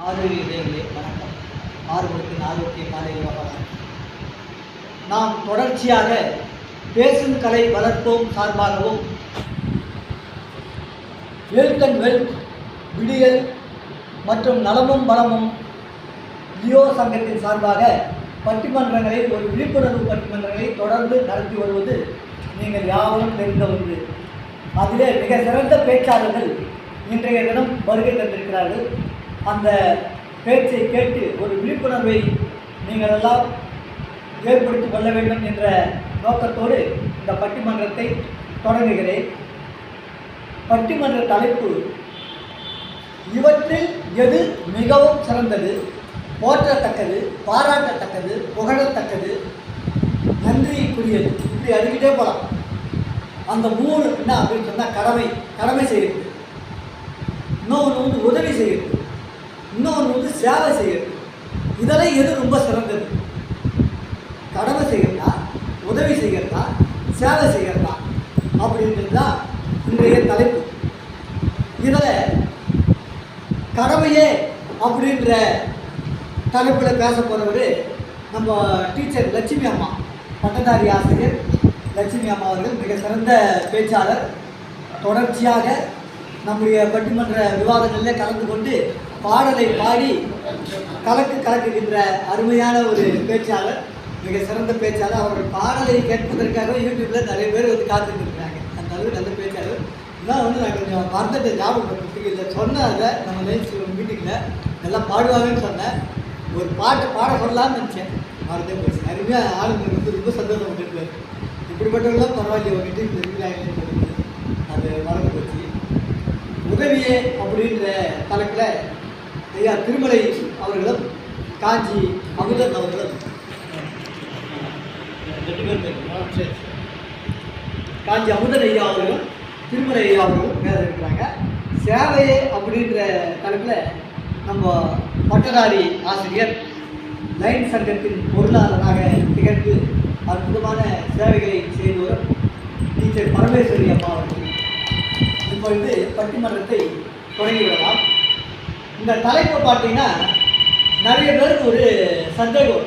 ஆரோக்கிய இதயங்களே வணக்கம். ஆர்வத்தின் ஆரோக்கிய காலை வணக்கம். நாம் தொடர்ச்சியாக பேசும் கலை வளர்ப்போம் சார்பாகவும் ஹெல்த் அண்ட் வெல்த் விடியல் மற்றும் நலமும் பலமும் லியோ சங்கத்தின் சார்பாக பட்டிமன்றங்களை ஒரு விழிப்புணர்வு பட்டிமன்றங்களை தொடர்ந்து நடத்தி வருவது நீங்கள் யாவரும் தெரிந்த ஒன்று. அதிலே மிக சிறந்த பேச்சாளர்கள் இன்றைய தினம் வருகை தந்திருக்கிறார்கள். அந்த பேச்சை கேட்டு ஒரு விழிப்புணர்வை நீங்கள் எல்லாம் ஏற்படுத்திக் கொள்ள வேண்டும் என்ற நோக்கத்தோடு இந்த பட்டிமன்றத்தை தொடங்குகிறேன். பட்டிமன்ற தலைப்பு, இவற்றில் எது மிகவும் சிறந்தது, போற்றத்தக்கது, பாராட்டத்தக்கது, புகழத்தக்கது, நன்றிக்குரியது, இப்படி அறிவிட்டே போகலாம். அந்த மூணு என்ன அப்படின்னு சொன்னால் கடமை செய்கிறது, இன்னொன்று வந்து உதவி செய்கிறது, இன்னொன்று வந்து சேவை செய்கிறது. இதெல்லாம் எது ரொம்ப சிறந்தது? கடமை செய்கிறதா, உதவி செய்கிறதா, சேவை செய்கிறதா அப்படின்றது தான் இன்றைய தலைப்பு. இதில் கடமையே அப்படின்ற தலைப்பில் பேச போகிறவர் நம்ம டீச்சர் லட்சுமி அம்மா, பட்டதாரி ஆசிரியர் லட்சுமி அம்மா அவர்கள் மிக சிறந்த பேச்சாளர். தொடர்ச்சியாக நம்முடைய பட்டிமன்ற விவாதங்களில் கலந்து கொண்டு பாடலை பாடி கலக்குகின்ற அருமையான ஒரு பேச்சாளர், மிக சிறந்த பேச்சாளர். அவர்கள் பாடலை கேட்பதற்காக யூடியூப்பில் நிறைய பேர் வந்து காத்துட்ருக்கிறாங்க. அந்த அளவுக்கு நல்ல பேச்சாளர். இதெல்லாம் வந்து நான் கொஞ்சம் மறந்துட்டு ஞாபகப்படுத்தி இல்லை சொன்னதை நம்ம லைஃப் மீட்டிங்கில் எல்லாம் பாடுவாங்கன்னு சொன்னேன். ஒரு பாட்டை பாட சொல்லலாம்னு நினச்சேன், மறந்தே போச்சு. நிறைய ஆளுங்க வந்து ரொம்ப சந்தோஷப்பட்டுருக்காரு. இப்படிப்பட்டவங்களாம் பரவாயில்ல வந்துட்டு இப்போ இருக்கிறாங்கன்னு அது மறந்து போச்சு. உதவியே அப்படின்ற தலைப்பில் ஐயா திருமலை அவர்களும் காஞ்சி அமுதன் அவர்களும், 2 பேர் காஞ்சி அமுதன் ஐயா அவர்களும் திருமலை ஐயா அவர்களும் பேச இருக்கிறாங்க. சேவையே அப்படின்ற தலைப்பில் நம்ம பட்டதாரி ஆசிரியர் லைன் சங்கத்தின் பொருளாளராக திகழ்ந்து அற்புதமான சேவைகளை செய்து வரும் டீச்சர் பரமேஸ்வரி அம்மா அவர்கள் இப்பொழுது பட்டிமன்றத்தை தொடங்கிவிடலாம். இந்த தலைப்பை பார்த்தீங்கன்னா நிறைய பேருக்கு ஒரு சந்தேகம்,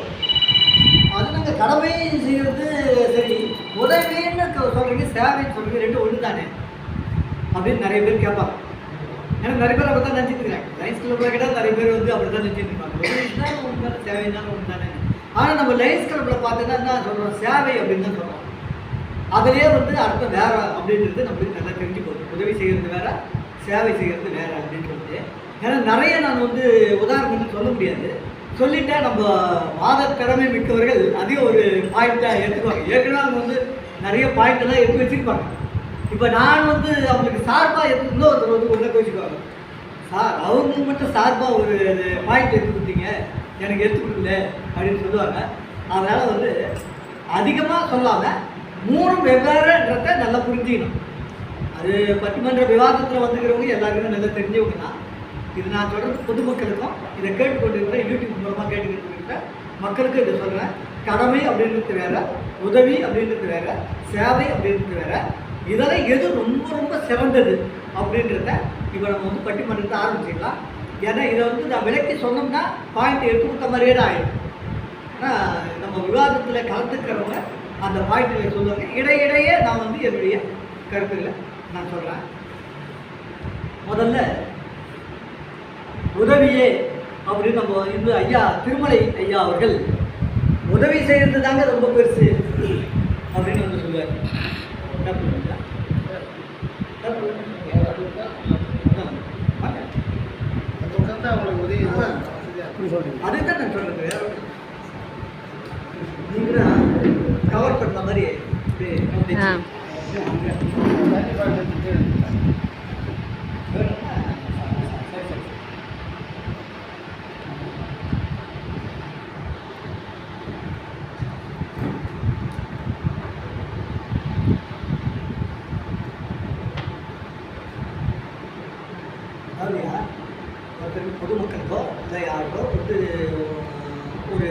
அது நாங்கள் கடமை செய்கிறது சரி, உதவின்னு சொல்கிறீங்க, சேவைன்னு சொல்கிறீங்க, ரெண்டும் ஒன்று தானே அப்படின்னு நிறைய பேர் கேட்பாங்க. ஏன்னா நிறைய பேர் அப்படி தான் நினச்சிட்டு இருக்காங்க. லைன்ஸ் கிளப்பில் கேட்டால் நிறைய பேர் வந்து அப்படி தான் நினச்சிட்டு இருப்பாங்க. உதவினாலும் ஒன்று தானே, சேவைனாலும் ஒன்று தானே. ஆனால் நம்ம லைன்ஸ் கிளப்பில் பார்த்தோன்னா என்ன சொல்கிறோம், சேவை அப்படின்னு தான் சொல்கிறோம். அதிலே வந்து அர்த்தம் வேறு அப்படின்றது நம்மளுக்கு நல்லா தெரிஞ்சு போகுது. உதவி செய்கிறது வேறு, சேவை செய்கிறது வேறு அப்படின்றது. ஏன்னா நிறைய நான் வந்து உதாரணத்துக்கு சொல்ல முடியாது, சொல்லிட்டா நம்ம வாதத்திறமை மிக்கவர்கள் அதையும் ஒரு பாயிண்ட்டாக எடுத்துக்குவாங்க. ஏற்கனவே அவங்க வந்து நிறைய பாயிண்டெல்லாம் எடுத்து வச்சுருப்பாங்க. இப்போ நான் வந்து அவங்களுக்கு சார்பாக எடுத்துருந்தோம், ஒருத்தர் வந்து ஒன்றை கோச்சிக்குவாங்க. சார் அவங்க மட்டும் சார்பாக ஒரு பாயிண்ட் எடுத்து கொடுத்தீங்க, எனக்கு எடுத்து கொடுக்கல அப்படின்னு சொல்லுவாங்க. அதனால் வந்து அதிகமாக சொல்லாமல் 3 வெவ்வேறுன்றதை நல்லா புரிஞ்சுக்கணும். அது பட்டிமன்ற விவாதத்தில் வந்துக்கிறவங்க எல்லாருக்குமே நல்லா தெரிஞ்சவங்க தான். இது நான் சொல்கிறது பொதுமக்களுக்கும், இதை கேட்டுக்கொண்டிருக்கிற யூடியூப் மூலமாக கேட்டுக்கிட்டு மக்களுக்கு இதை சொல்கிறேன். கடமை அப்படின்றது வேறு, உதவி அப்படின்றது வேறு, சேவை அப்படின்றது வேறு. இதெல்லாம் எது ரொம்ப ரொம்ப சிறந்தது அப்படின்றத இப்போ நம்ம வந்து பட்டிமன்றத்தை ஆரம்பிச்சிடலாம். ஏன்னா இதை வந்து நான் விளக்கி சொன்னோம்னா பாயிண்ட் எடுத்து கொடுத்த மாதிரியே தான் ஆகிடும். ஆனால் நம்ம விவாதத்தில் கலந்துக்கிறவங்க அந்த பாயிண்ட்களை சொல்லுவாங்க. இடையிடையே நான் வந்து என்னுடைய கருத்துக்களை நான் சொல்கிறேன். முதல்ல உதவியே அப்படின்னு நம்ம இந்த ஐயா திருமலை ஐயா அவர்கள் உதவி செய்கிறது தாங்க ரொம்ப பெருசு அப்படின்னு வந்து சொல்லுவார். அதுதான் நான் சொல்றது. நீங்க கவர் பண்ண மாதிரி பொதுமக்களுக்கோ இல்லை யாருக்கோ வந்து ஒரு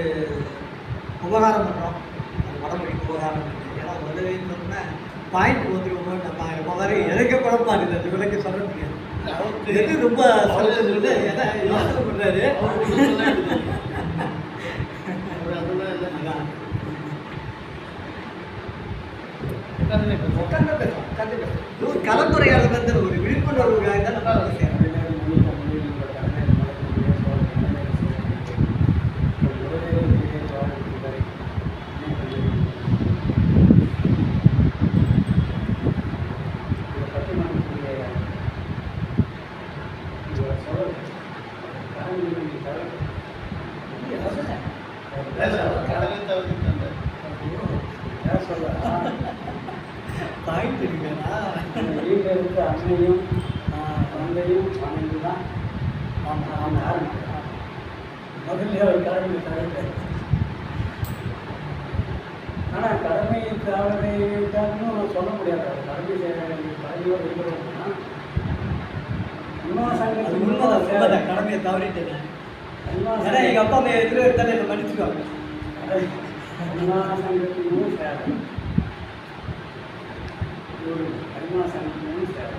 உபகாரம் பண்ணுறோம், அது வடமொழிக்கு உபகாரம் பண்ணுறோம். ஏன்னா உதவின்னு சொன்னால் பாயிண்ட் வந்துருவோம். நம்ம மாதிரி இறக்கப்பட பாருங்க, அது விலைக்கு சொல்ல முடியாது. எது ரொம்ப சொல்றது ஏன்னா யோசனை பண்றாரு. கலந்துரையாடல் வந்து ஒரு விழிப்புணர்வுக்காக தான் நம்ம வந்து செய்யறோம். பாயிண்ட் இருக்குங்களா? வீட்டில் இருக்க அன்னையும் தந்தையும் மனைவி தான். முதல்ல ஒரு கடமை தவிர, ஆனால் கடமை தவறுன்னு சொல்ல முடியாது. கடமை கடமையோடு இருக்கிறோம்னா உண்மைதான், கடமையை தவறிட்டு ஏன்னா எங்கள் அப்பா அம்மா எதிர இருந்தாலும் என்னை மன்னிச்சுக்குவாங்க. அண்ணா சங்கத்தினும் சேவை, அண்ணா சங்கத்தினும் சேவை.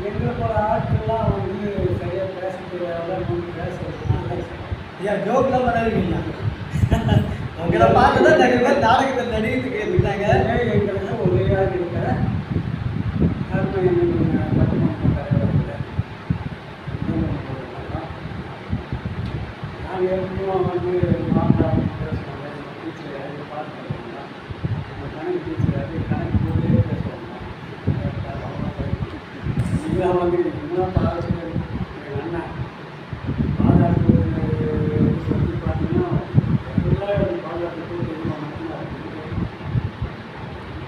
எங்களை போல ஆட்கள்லாம் வந்து சரியாக பேசக்கூடியவங்க பேசுறது. ஐயா ஜோக்லாம் பண்ணாதீங்களா? உங்களை பார்த்து தான் நிறைய பேர் நாடகத்தில் நடிகத்துக்கு இருந்தாங்க. எங்களுக்கு உதவியாக இருக்கிற நாங்கள் எப்பவும் வந்து மாப்பிள்ளை பேசுவாங்க. டீச்சர் பார்த்துருக்கோங்க, கணக்கு டீச்சர் கணக்கு போதே பேசுவாங்க. இதெல்லாம் வந்து இன்னும் பாராட்டு எங்கள் அண்ணன் பாராட்டு சொல்லி பார்த்தீங்கன்னா எல்லாரும் பாராட்டு மட்டும்தான்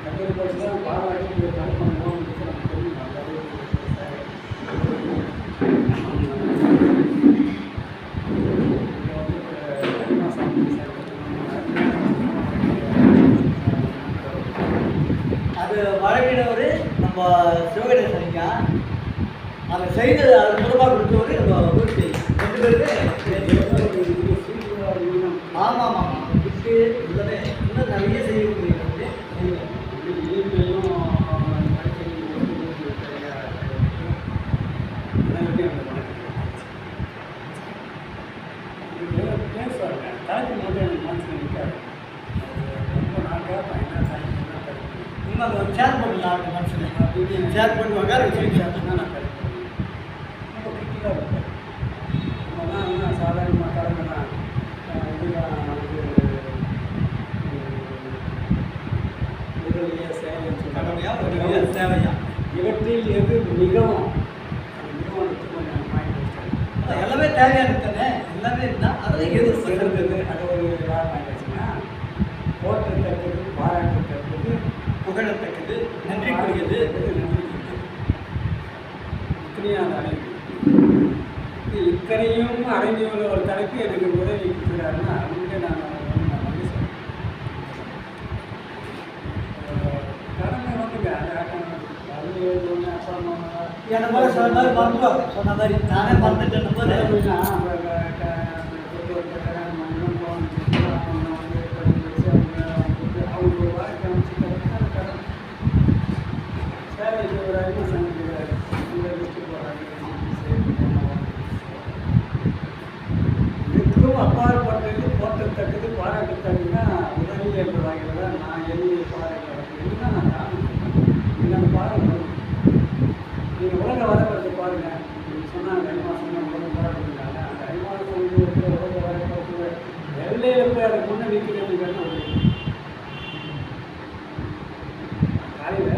கட்டிட பற்றி தான் பாராட்டு கல்பனை அது வழங்கினவர் நம்ம சிவகணேசன் ஐயா. அதை செய்தது அது மூலமாக கொடுத்தவர் நம்ம ஊருக்கு 2 பேருக்கு. ஆமாம் ஆமாம், கிஃப்ட்டு எல்லாமே இன்னும் நிறைய செய்ய முடியும். பேசுவாங்க. தலைக்கு மட்டும் எனக்கு மனசில் நிற்காது. ரொம்ப நான் கேட்பேன், என்ன தலைக்கு என்ன தலைக்கு இன்னும் ஒரு சேர் பண்ணலாம் மனசில் அப்படி சேர் பண்ணுவாங்க. நான் கிடைக்கும் ரொம்ப கிட்டியாக இருப்பேன். நம்ம தான் என்ன சாதாரணமாக கடமைனா இதுதான் வந்து முதலிய சேவைன்னு சொல்லுவாங்க. சேவையா இவற்றில் எது மிகவும் அது நிறுவனத்துக்கு கொஞ்சம் வாங்கி வச்சிருக்கேன். எல்லாமே தேவையான தானே, எல்லாமே இருந்தால் அதில் எது சிறந்தது அது ஒரு இதாக வாங்கிடுச்சுன்னா போற்றத்தக்கது, பாராட்டத்தக்கது, புகழத்தக்கது, நன்றிக்குரியது. இத்தனையும் அடங்கி இத்தனையும் அடங்கியுள்ள ஒரு தலைப்பு எனக்கு உதவி கொடுக்குறாருன்னா அவங்களே நான் நன்றி சொல்றேன். கடமை வந்துங்க அது ஒன்று அப்பா அம்மா என்ன மாதிரி சொன்ன மாதிரி மறந்துடுவாங்க. சொன்ன மாதிரி நானே மறந்துட்டேன் போது அவங்க வாழ்க்கை அமைச்சு சேவை செய்கிறாங்க. சமைக்கிறாரு இதுக்கும் அப்பாற்பட்டது போற்றத்தக்கது பாராட்டத்தக்கதுன்னா உதவி என்பதாக நான் எழுதிய பாராட்டு இதுதான் நான் காமிக்கிறேன். நீங்கள் பாருங்கள், நீங்கள் உலக வரலாற்றை பாருங்கள். நீங்கள் சொன்னாங்க ஐமாசம் உலக பாராட்டுனாங்க. அந்த ஐமாசம் இருக்கிற உலக வரலாற்று எல்லையில் போய் அதை முன்னே நிற்கிறதுக்கான ஒரு காலையில்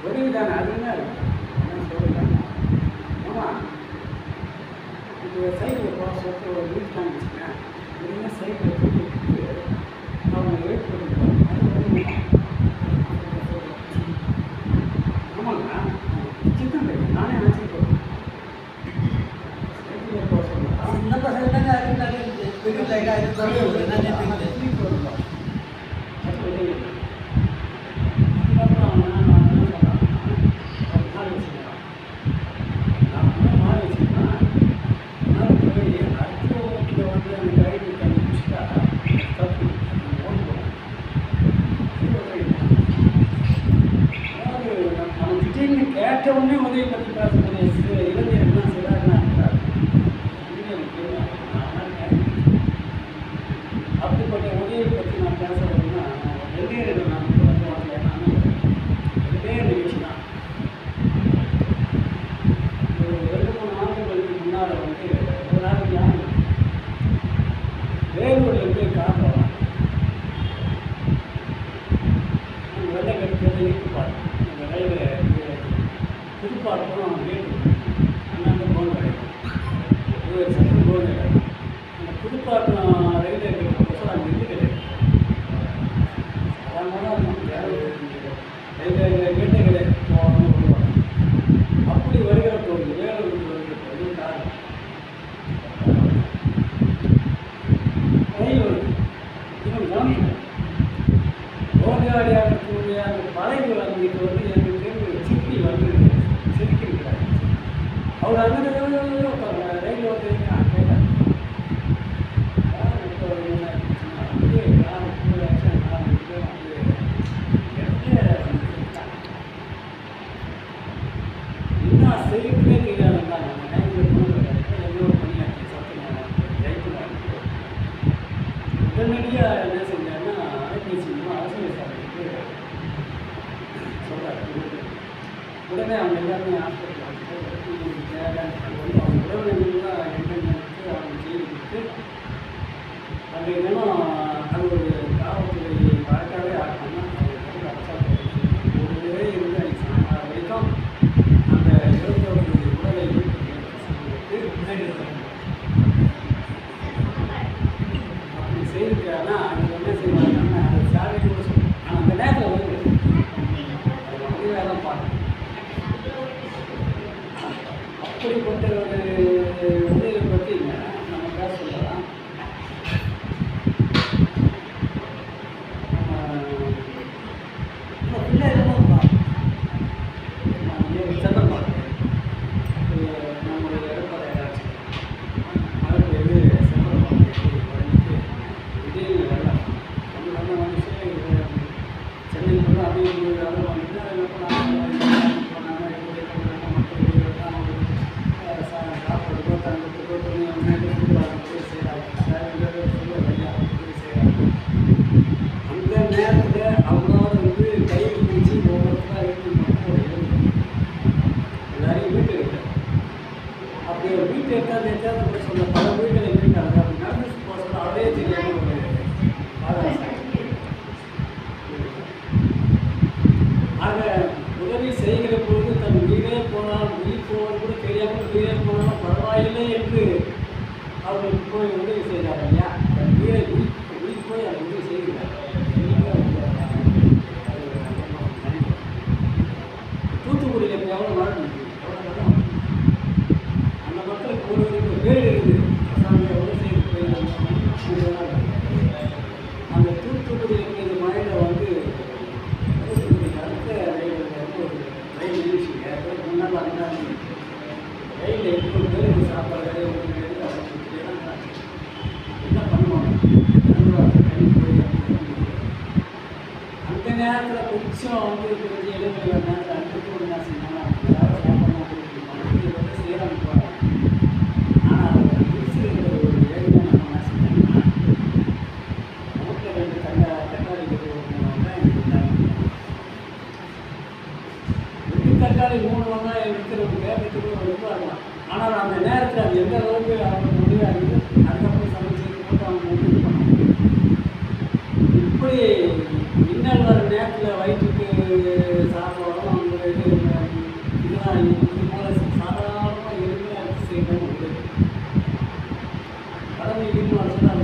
உதவிதானே அதுன்னா என்ன சொல்லுறாங்க. ஆமாம், இப்போ சைக்கிள் போக சொல்லிட்டு ஒரு வீட்டு காமிச்சுங்க. என்ன சைக்கிள் தூக்கிட்டு அவங்க வெயிட் பண்ணிட்டு ஆமாங்க சிக்கன் ரைஸ் நானே நினச்சிட்டு சைக்கிளில் போக சொல்லலாம். சின்ன பசங்க பெரிய வேலூர்லேருந்து கார் போகலாம். வெள்ளை கட்டுறது இருக்குப்பாடு அந்த ரயில் புதுப்பாக்கம் வேலூர் அண்ணாந்து போன் கிடைக்கும். ஒரு சற்று போன் கிடைக்கும். அந்த புதுப்பாக்கம் ரயில் இருக்கிற அங்கே இருந்து கிடைக்கும். அதனால ரயில் கேட்டே கிடையாது போகணும் வருவாங்க. அப்படி வருகிற போது வேலூருக்கு வருகிற போது கார் ரயில் வருது. இன்னும் கவனிக்கணும். நோயாளியாக இருக்கக்கூடிய அந்த பழைய வந்துட்டு வந்து எனக்கு தெரிஞ்ச சிப்பி வந்து சிரிக்கிறார். அவர் அந்த ரயில் வந்து கேட்டார். இப்போ என்ன அப்படியே கார் கூடாச்சு என்ன செய்யவே தெரியாதுன்னா நம்ம டைமில் எவ்வளோ பண்ணியாச்சு சத்து ஜெயிக்கிறாங்க. உடனடியாக என்ன செஞ்சாருன்னா அலைபேசி மூலம் அரசியல் சார்பிற்கு சொல்கிறார். உடனே அவங்க எல்லாருமே ஹாஸ்பிட்டல் தேவையான அவங்க உறவினர்கள்லாம் என்னென்னக்கு அவங்க செய்து கொடுத்து அன்றைய தினம் அது ஒரு காவல்துறை வழக்காகவே ஆகணும்னா அவங்க அரசாங்க ஒரு முறை இருந்து அன்றைக்கி சாயங்காலம் வரைக்கும் அந்த இறந்தவர்களுடைய உடலை அப்படி செய்திருக்காருன்னா அங்கே என்ன செய்வாங்கன்னா அந்த சாலை கூட சொல்லுவோம். ஆனால் அந்த நேரத்தில் வந்து அது அப்படியே தான் பார்க்கணும். அப்படிப்பட்ட ஒரு இதை பற்றி நம்ம பேச சொல்லலாம். சந்திரபாபு நம்முடைய எடப்பாடி ஆட்சி மழை பெய்து சந்திரபாபு குறைஞ்சிட்டு திடீர்னு வெள்ளம் நம்ம வந்து சென்னைக்குள்ள அப்படியே அதெல்லாம் வந்துட்டு சாப்பாடு தங்கத்துக்கோ துணி அந்த நேரத்தில் அவங்களால வந்து கை பிடிச்சி ஒவ்வொருத்தராக எடுத்து எல்லாரையும் வீட்டு எடுத்தார். அப்படி ஒரு வீட்டு எடுத்தால் சொல்ல பல வீடுகளை வீட்டாங்க. அப்படி நடந்து போக சொல்ல அவரே தெரியாமல் ஒரு ஆக உதவி செய்கிற பொழுது தன் உயிரே போனால் உயிர் போவது கூட தெரியாமல் உயிரே போனாலும் பரவாயில்லை என்று அவர்களுக்கு போய் உதவி செய்தார் ஐயா. தன் உயிரை உயிர் போய் அதை உதவி செய்கிறார். தூத்துக்குடியில் இப்போ எவ்வளோ மழை எவ்வளோ அந்த மக்களுக்கு ஒருவருக்கு வீடு இருக்குது. அரசாங்கம் எவ்வளோ செய்து போயிருந்தாங்க. அந்த தூத்துக்குடி இருக்கிற மழையில் வந்து அடுத்த ரயில் நிகழ்ச்சிங்க முன்னால் அந்த ரயிலில் 800 பேருக்கு சாப்பாடு என்ன பண்ணுவாங்க. அந்த நேரத்தில் கொஞ்சம் வந்து கொஞ்சம் இடைவெளி நேரத்தில் அடுத்து ஒரு என்ன செஞ்சாங்கன்னா யாரும் சாப்பாடு இது வந்து செய்யலாம் போகிறாங்க. ஆனால் இருக்கிற ஒரு ஏரியா நம்ம என்ன செஞ்சாங்கன்னா நமக்கு 2 தக்காளி தக்காளி 3 வெங்காயம் விற்கிறவங்க ரொம்ப இருக்கலாம். ஆனால் அந்த நேரத்தில் அது எந்த அளவுக்கு அவங்க முடியாது. அதுக்கப்புறம் சமைச்சு போட்டு அவங்க இது பண்ணுவாங்க. இப்படி இன்னல் வர நேரத்தில் வயிற்றுக்கு சாப்பிடணும் அந்த இதெல்லாம் இது போல சாதாரணமாக எதுவுமே அரிசி செய்யணும். கடமை இன்னும் வருஷம் அது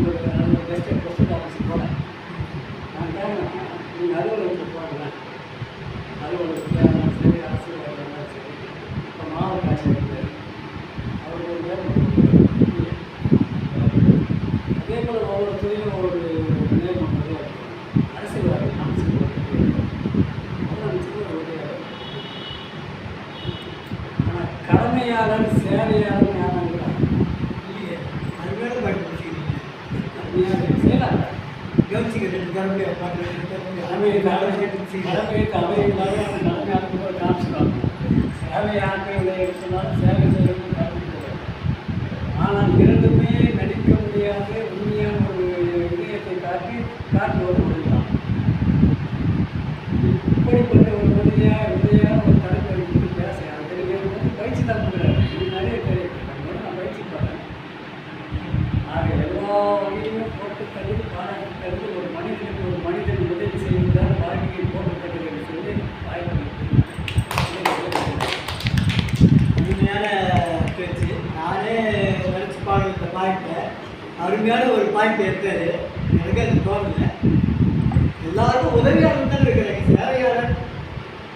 பெஸ்ட்டு அரிசி போல நான் கேட்குறேன். நீங்கள் அலுவலகத்துக்கு போகிறேன். அலுவலகத்தில் சரி அரசியல் சரி இப்போ மாவட்ட ஆட்சியர் அவருக்கு ஒரு வேலை அதே போல் ஒவ்வொரு துறையிலும் ஒவ்வொரு நிலையம் வந்து அரசியல்வாதி அமைச்சர் ஆனால் கடமையாளர் சேவையாளர் யாரும் இல்லையே. அது வேலை பயன்படுத்திக்கிறீங்க செய்யலாம். கவனிச்சுக்கிறேன் கடமையை காமிச்சுக்காங்க. சேவை ஆட்களை எடுத்துனாலும் சேவை செய்யணும் கடமை. ஆனால் இரண்டுமே நடிக்க முடியாது. உண்மையான ஒரு இதயத்தை காட்டி ஒரு மொழிதான். இப்படிப்பட்ட ஒரு உதவியான ஒரு தலைமை பேச அதுக்கு பயிற்சி தான் கொடுக்குறாரு. இது நிறைய தெரியும். நான் பயிற்சி பண்ணேன். ஆக எல்லா வகையிலும் போற்றத்தக்கது பாராட்டத்தக்கது ஒரு மனிதனுக்கு ஒரு மனிதன் உதவி செய்வதால் வாழ்க்கையை போற்றத்தக்கது என்று சொல்லி வாய்ப்பு அருமையான பேச்சு. நானே நினச்சி பாடுற இந்த பாயிண்ட்டை அருமையான ஒரு பாயிண்ட் எடுத்தாரு. எனக்கு அது தோணலை. எல்லாருக்கும் உதவியாளர் தான் இருக்கிறாங்க. சேவையாளர்,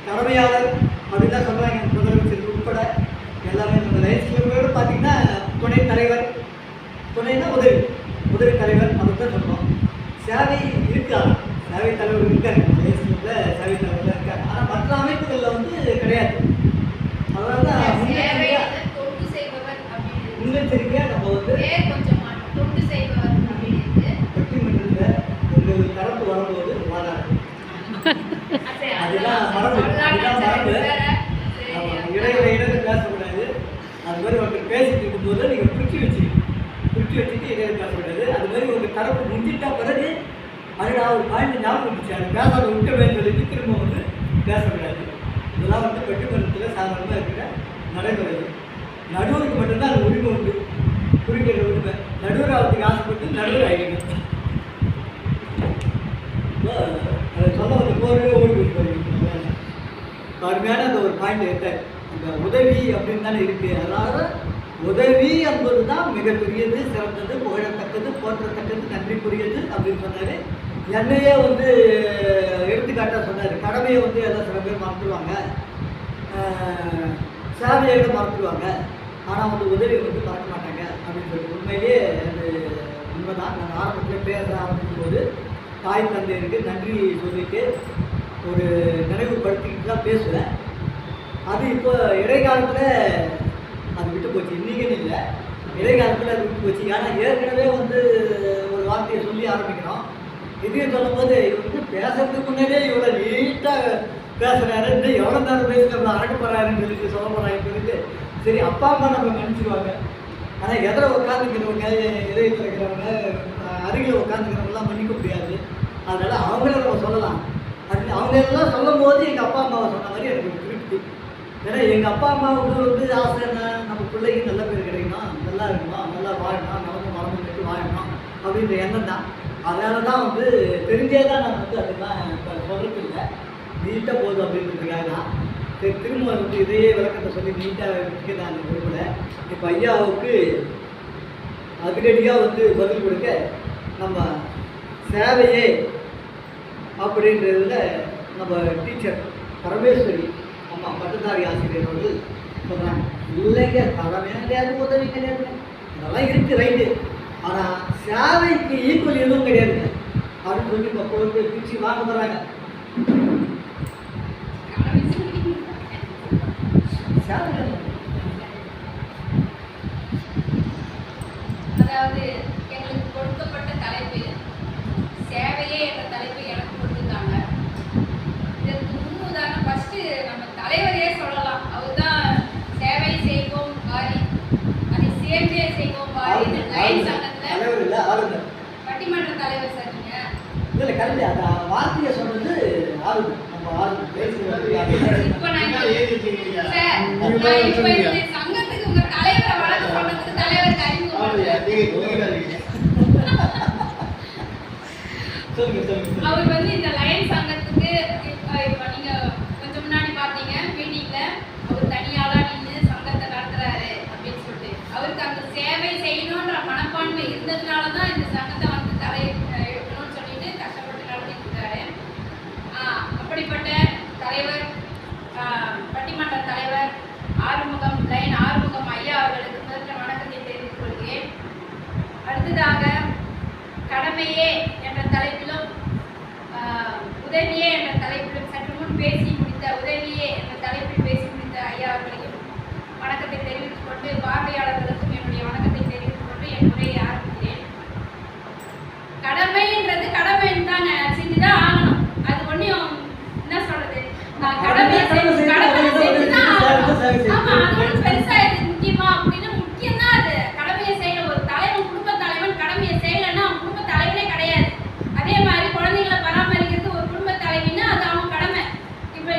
கடமையாளர் அப்படின்னு தான் சொல்கிறாங்க. முதலமைச்சர் உட்பட எல்லாமே நம்ம லைஃப் ஸ்கூலோடு பார்த்தீங்கன்னா துணைத் தலைவர், துணைனா உதவி தலைவர் அப்படின்னு தான் சொல்கிறோம். சேவை இருக்காது, சேவை தலைவர் இருக்காரு. லைஃப் ஸ்கூலில் சேவை தலைவர் இருக்காரு. ஆனால் மற்ற அமைப்புகளில் வந்து கிடையாது. அதனால தான் முன்னெச்சரிக்கையாக நம்ம வந்து பட்டிமன்றத்தில் எங்கள் தரப்பு வரும்போது வாதாடு. அதுதான் மரபு. ஆமாம், இடையில பேசக்கூடாது. அது மாதிரி ஒருத்தர் பேசிட்டு இருக்கும்போது நீங்கள் குறிச்சி வச்சுட்டு இடையில பேசக்கூடாது. அது மாதிரி ஒரு தரப்பு முடிஞ்சிட்டா பிறகு அதுக்கு ஒரு பாயிண்ட் ஞாபகம் இருந்துச்சு, அது பேசாத விட்ட வேண்டும் சொல்லிட்டு திரும்ப வந்து பேசக்கூடாது. இதெல்லாம் வந்து பட்டிமன்றத்தில் சாதாரணமாக இருக்கிற நடைமுறை. நடுவருக்கு மட்டும்தான் அது உரிமை உண்டு, குறிக்கிற உரிமை. நடுவர் ஆகிறதுக்கு ஆசைப்பட்டு நடுவர் ஆகிடுங்க. அதை சொல்ல வந்து போகிறதே ஓடி போயிட்டு அருமையான அந்த ஒரு பாயிண்ட் எடுத்தார். அந்த உதவி அப்படின்னு தானே இருக்குது. அதனால் உதவி என்பது தான் மிகப்பெரியது, சிறந்தது, புகழத்தக்கது, போற்றத்தக்கது, நன்றிக்குரியது அப்படின்னு சொன்னார். என்னையே வந்து எடுத்துக்காட்டாக சொன்னார். கடமையை வந்து எல்லாம் சில பேர் மறந்துடுவாங்க, சேவையை மறந்துடுவாங்க, ஆனால் வந்து உதவி வந்து மறக்க மாட்டாங்க அப்படின்னு சொல்லி. உண்மையிலேயே அது உண்மைதான். நான் ஆரம்பத்தில் பேச ஆரம்பிக்கும் போது தாய் தந்தையருக்கு நன்றி சொல்லிட்டு ஒரு நினைவுபடுத்திக்கிட்டு தான் பேசுவேன். அது இப்போ இடைக்காலத்தில் அது விட்டு போச்சு. இன்றைக்குன்னு இல்லை, இடைக்காலத்தில் அது விட்டு போச்சு. ஏன்னா ஏற்கனவே வந்து ஒரு வார்த்தையை சொல்லி ஆரம்பிக்கிறோம். இதையும் சொல்லும்போது இவர் வந்து பேசுறதுக்கு முன்னாடியே இவ்வளோ நீட்டாக பேசுகிறாரு, இன்னும் எவ்வளோ நேரம் பேசி நம்ம அடக்க போகிறாருன்னு சொல்லிட்டு சொல்ல போகிறாங்க சொல்லிட்டு சரி அப்பா அம்மா நம்ம நினச்சிடுவாங்க. ஆனால் எதில் உட்காந்துக்கிறவங்க, இதயத்தில் இருக்கிறவங்க, அருகில் உட்காந்துக்கிறவங்களாம் மன்னிக்க முடியாது. அதனால் அவங்கள நம்ம சொல்லலாம். அது அவங்க எல்லாம் சொல்லும் போது எங்கள் அப்பா அம்மாவை சொன்ன மாதிரி எனக்கு ஒரு திருப்தி. ஏன்னா எங்கள் அப்பா அம்மாவுக்கு வந்து ஆசை என்ன, நம்ம பிள்ளைக்கு நல்ல பேர் கிடைக்கணும், நல்லா இருக்கணும், நல்லா வாழணும், நமக்கு மரபு கட்டி வாழணும் அப்படின்ற எண்ணம் தான். அதனால தான் வந்து தெரிஞ்சே தான் நான் வந்து அதெல்லாம் இப்போ சொல்கிறது இல்லை, நீட்டாக போதும் அப்படின்றதுக்காக தான். சரி, திரும்ப வந்து இதையே விளக்கத்தை சொல்லி நீட்டாக வச்சுக்க நான் விரும்பலை. இப்போ ஐயாவுக்கு அதிரடியாக வந்து பதில் கொடுக்க நம்ம சேவையே அப்படின்றதுல நம்ம டீச்சர் பரமேஸ்வரி அம்மா பட்டதாரி ஆசிரியர் வந்து சொல்கிறாங்க, இல்லைங்க கடமையாக கிடையாது, உதவி கிடையாதுங்க, இதெல்லாம் இருக்குது ரைட்டு, ஆனால் சேவைக்கு ஈக்குவல் எதுவும் கிடையாதுங்க அப்படின்னு சொல்லி இப்போ குழந்தை பிரிச்சு வாங்க போகிறாங்க. அதாவது எங்களுக்கு கொடுக்கப்பட்ட தலைப்பு சேவையே என்ற தலைப்பு எனக்கு கொடுத்துருக்காங்க. இதற்கு முன் உதாரணம் ஃபர்ஸ்ட் நம்ம தலைவரையே சொல்லலாம். அவர் தான் சேவை செய்வோம் வாரி, அதை சேர்ந்தே செய்வோம் வாரி லைன் சங்கத்தில் பட்டிமன்ற தலைவர் சார். நீங்கள் இல்லை கல்வி அந்த வார்த்தையை சொன்னது ஆளுநர். நம்ம ஆளுநர் இப்போ நாங்கள் சார் இப்போ இந்த சங்கத்துக்கு உங்கள் தலைவரை வழக்கு சொன்னதுக்கு தலைவருக்கு அவர் வந்து இந்த லயன் சங்கத்துக்கு இப்போ நீங்கள் கொஞ்சம் முன்னாடி பார்த்தீங்க மீட்டிங்ல அவர் தனியாளா நின்று சங்கத்தை நடத்துறாரு அப்படின்னு சொல்லிட்டு அவருக்கு அந்த சேவை செய்யணுன்ற மனப்பான்மை இருந்ததுனால தான் இந்த சங்கத்தை வந்து எடுக்கணும்னு சொல்லிட்டு கஷ்டப்பட்டு நடத்திட்டு இருக்காரு. அப்படிப்பட்ட தலைவர் பட்டிமன்ற தலைவர் ஆறுமுகம் லயன் ஆறுமுகம் ஐயா அவர்களுக்கு முதல்ல வணக்கத்தை தெரிவித்துக் கொள்கிறேன். அடுத்ததாக கடமையே என்ற தலைப்பிலும் உதவியே என்ற தலைப்பிலும் சற்று முன் பேசி முடித்த உதவியே என்ற தலைப்பில் பேசி முடித்த ஐயா அவர்களையும் வணக்கத்தை தெரிவித்துக் கொண்டு பார்வையாளர்களுக்கும் என்னுடைய வணக்கத்தை தெரிவித்துக் கொண்டு என் உரையை ஆரம்பிக்கிறேன். கடமைன்றது கடமைன்னு தானே செஞ்சுதான் ஆகணும். அது ஒன்றும் என்ன சொல்றது, கடமையை செஞ்சுதான் ஆகணும். ஆமா, அது ஒன்றும் பெருசா முக்கியமா அப்படின்னு முக்கியம் தான். அது கடமையை செய்யணும். ஒரு தலைவன் குடும்ப தலைவன் கடமையை செய்யலைன்னா அவன் குடும்ப தலைவனே கிடையாது. அதே மாதிரி குழந்தைகளை பராமரிக்கிறது ஒரு குடும்ப தலைவின்னா அது அவங்க கடமை. இப்போ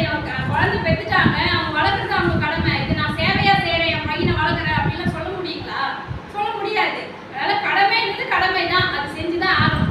குழந்தை பெற்றுட்டாங்க, அவங்க வளர்க்குறது அவங்க கடமை. இது நான் சேவையா செய்யறேன், என் பையனை வளர்க்குறேன் அப்படின்லாம் சொல்ல முடியுங்களா? சொல்ல முடியாது. அதனால கடமைன்றது கடமை தான், அது செஞ்சுதான் ஆகணும்.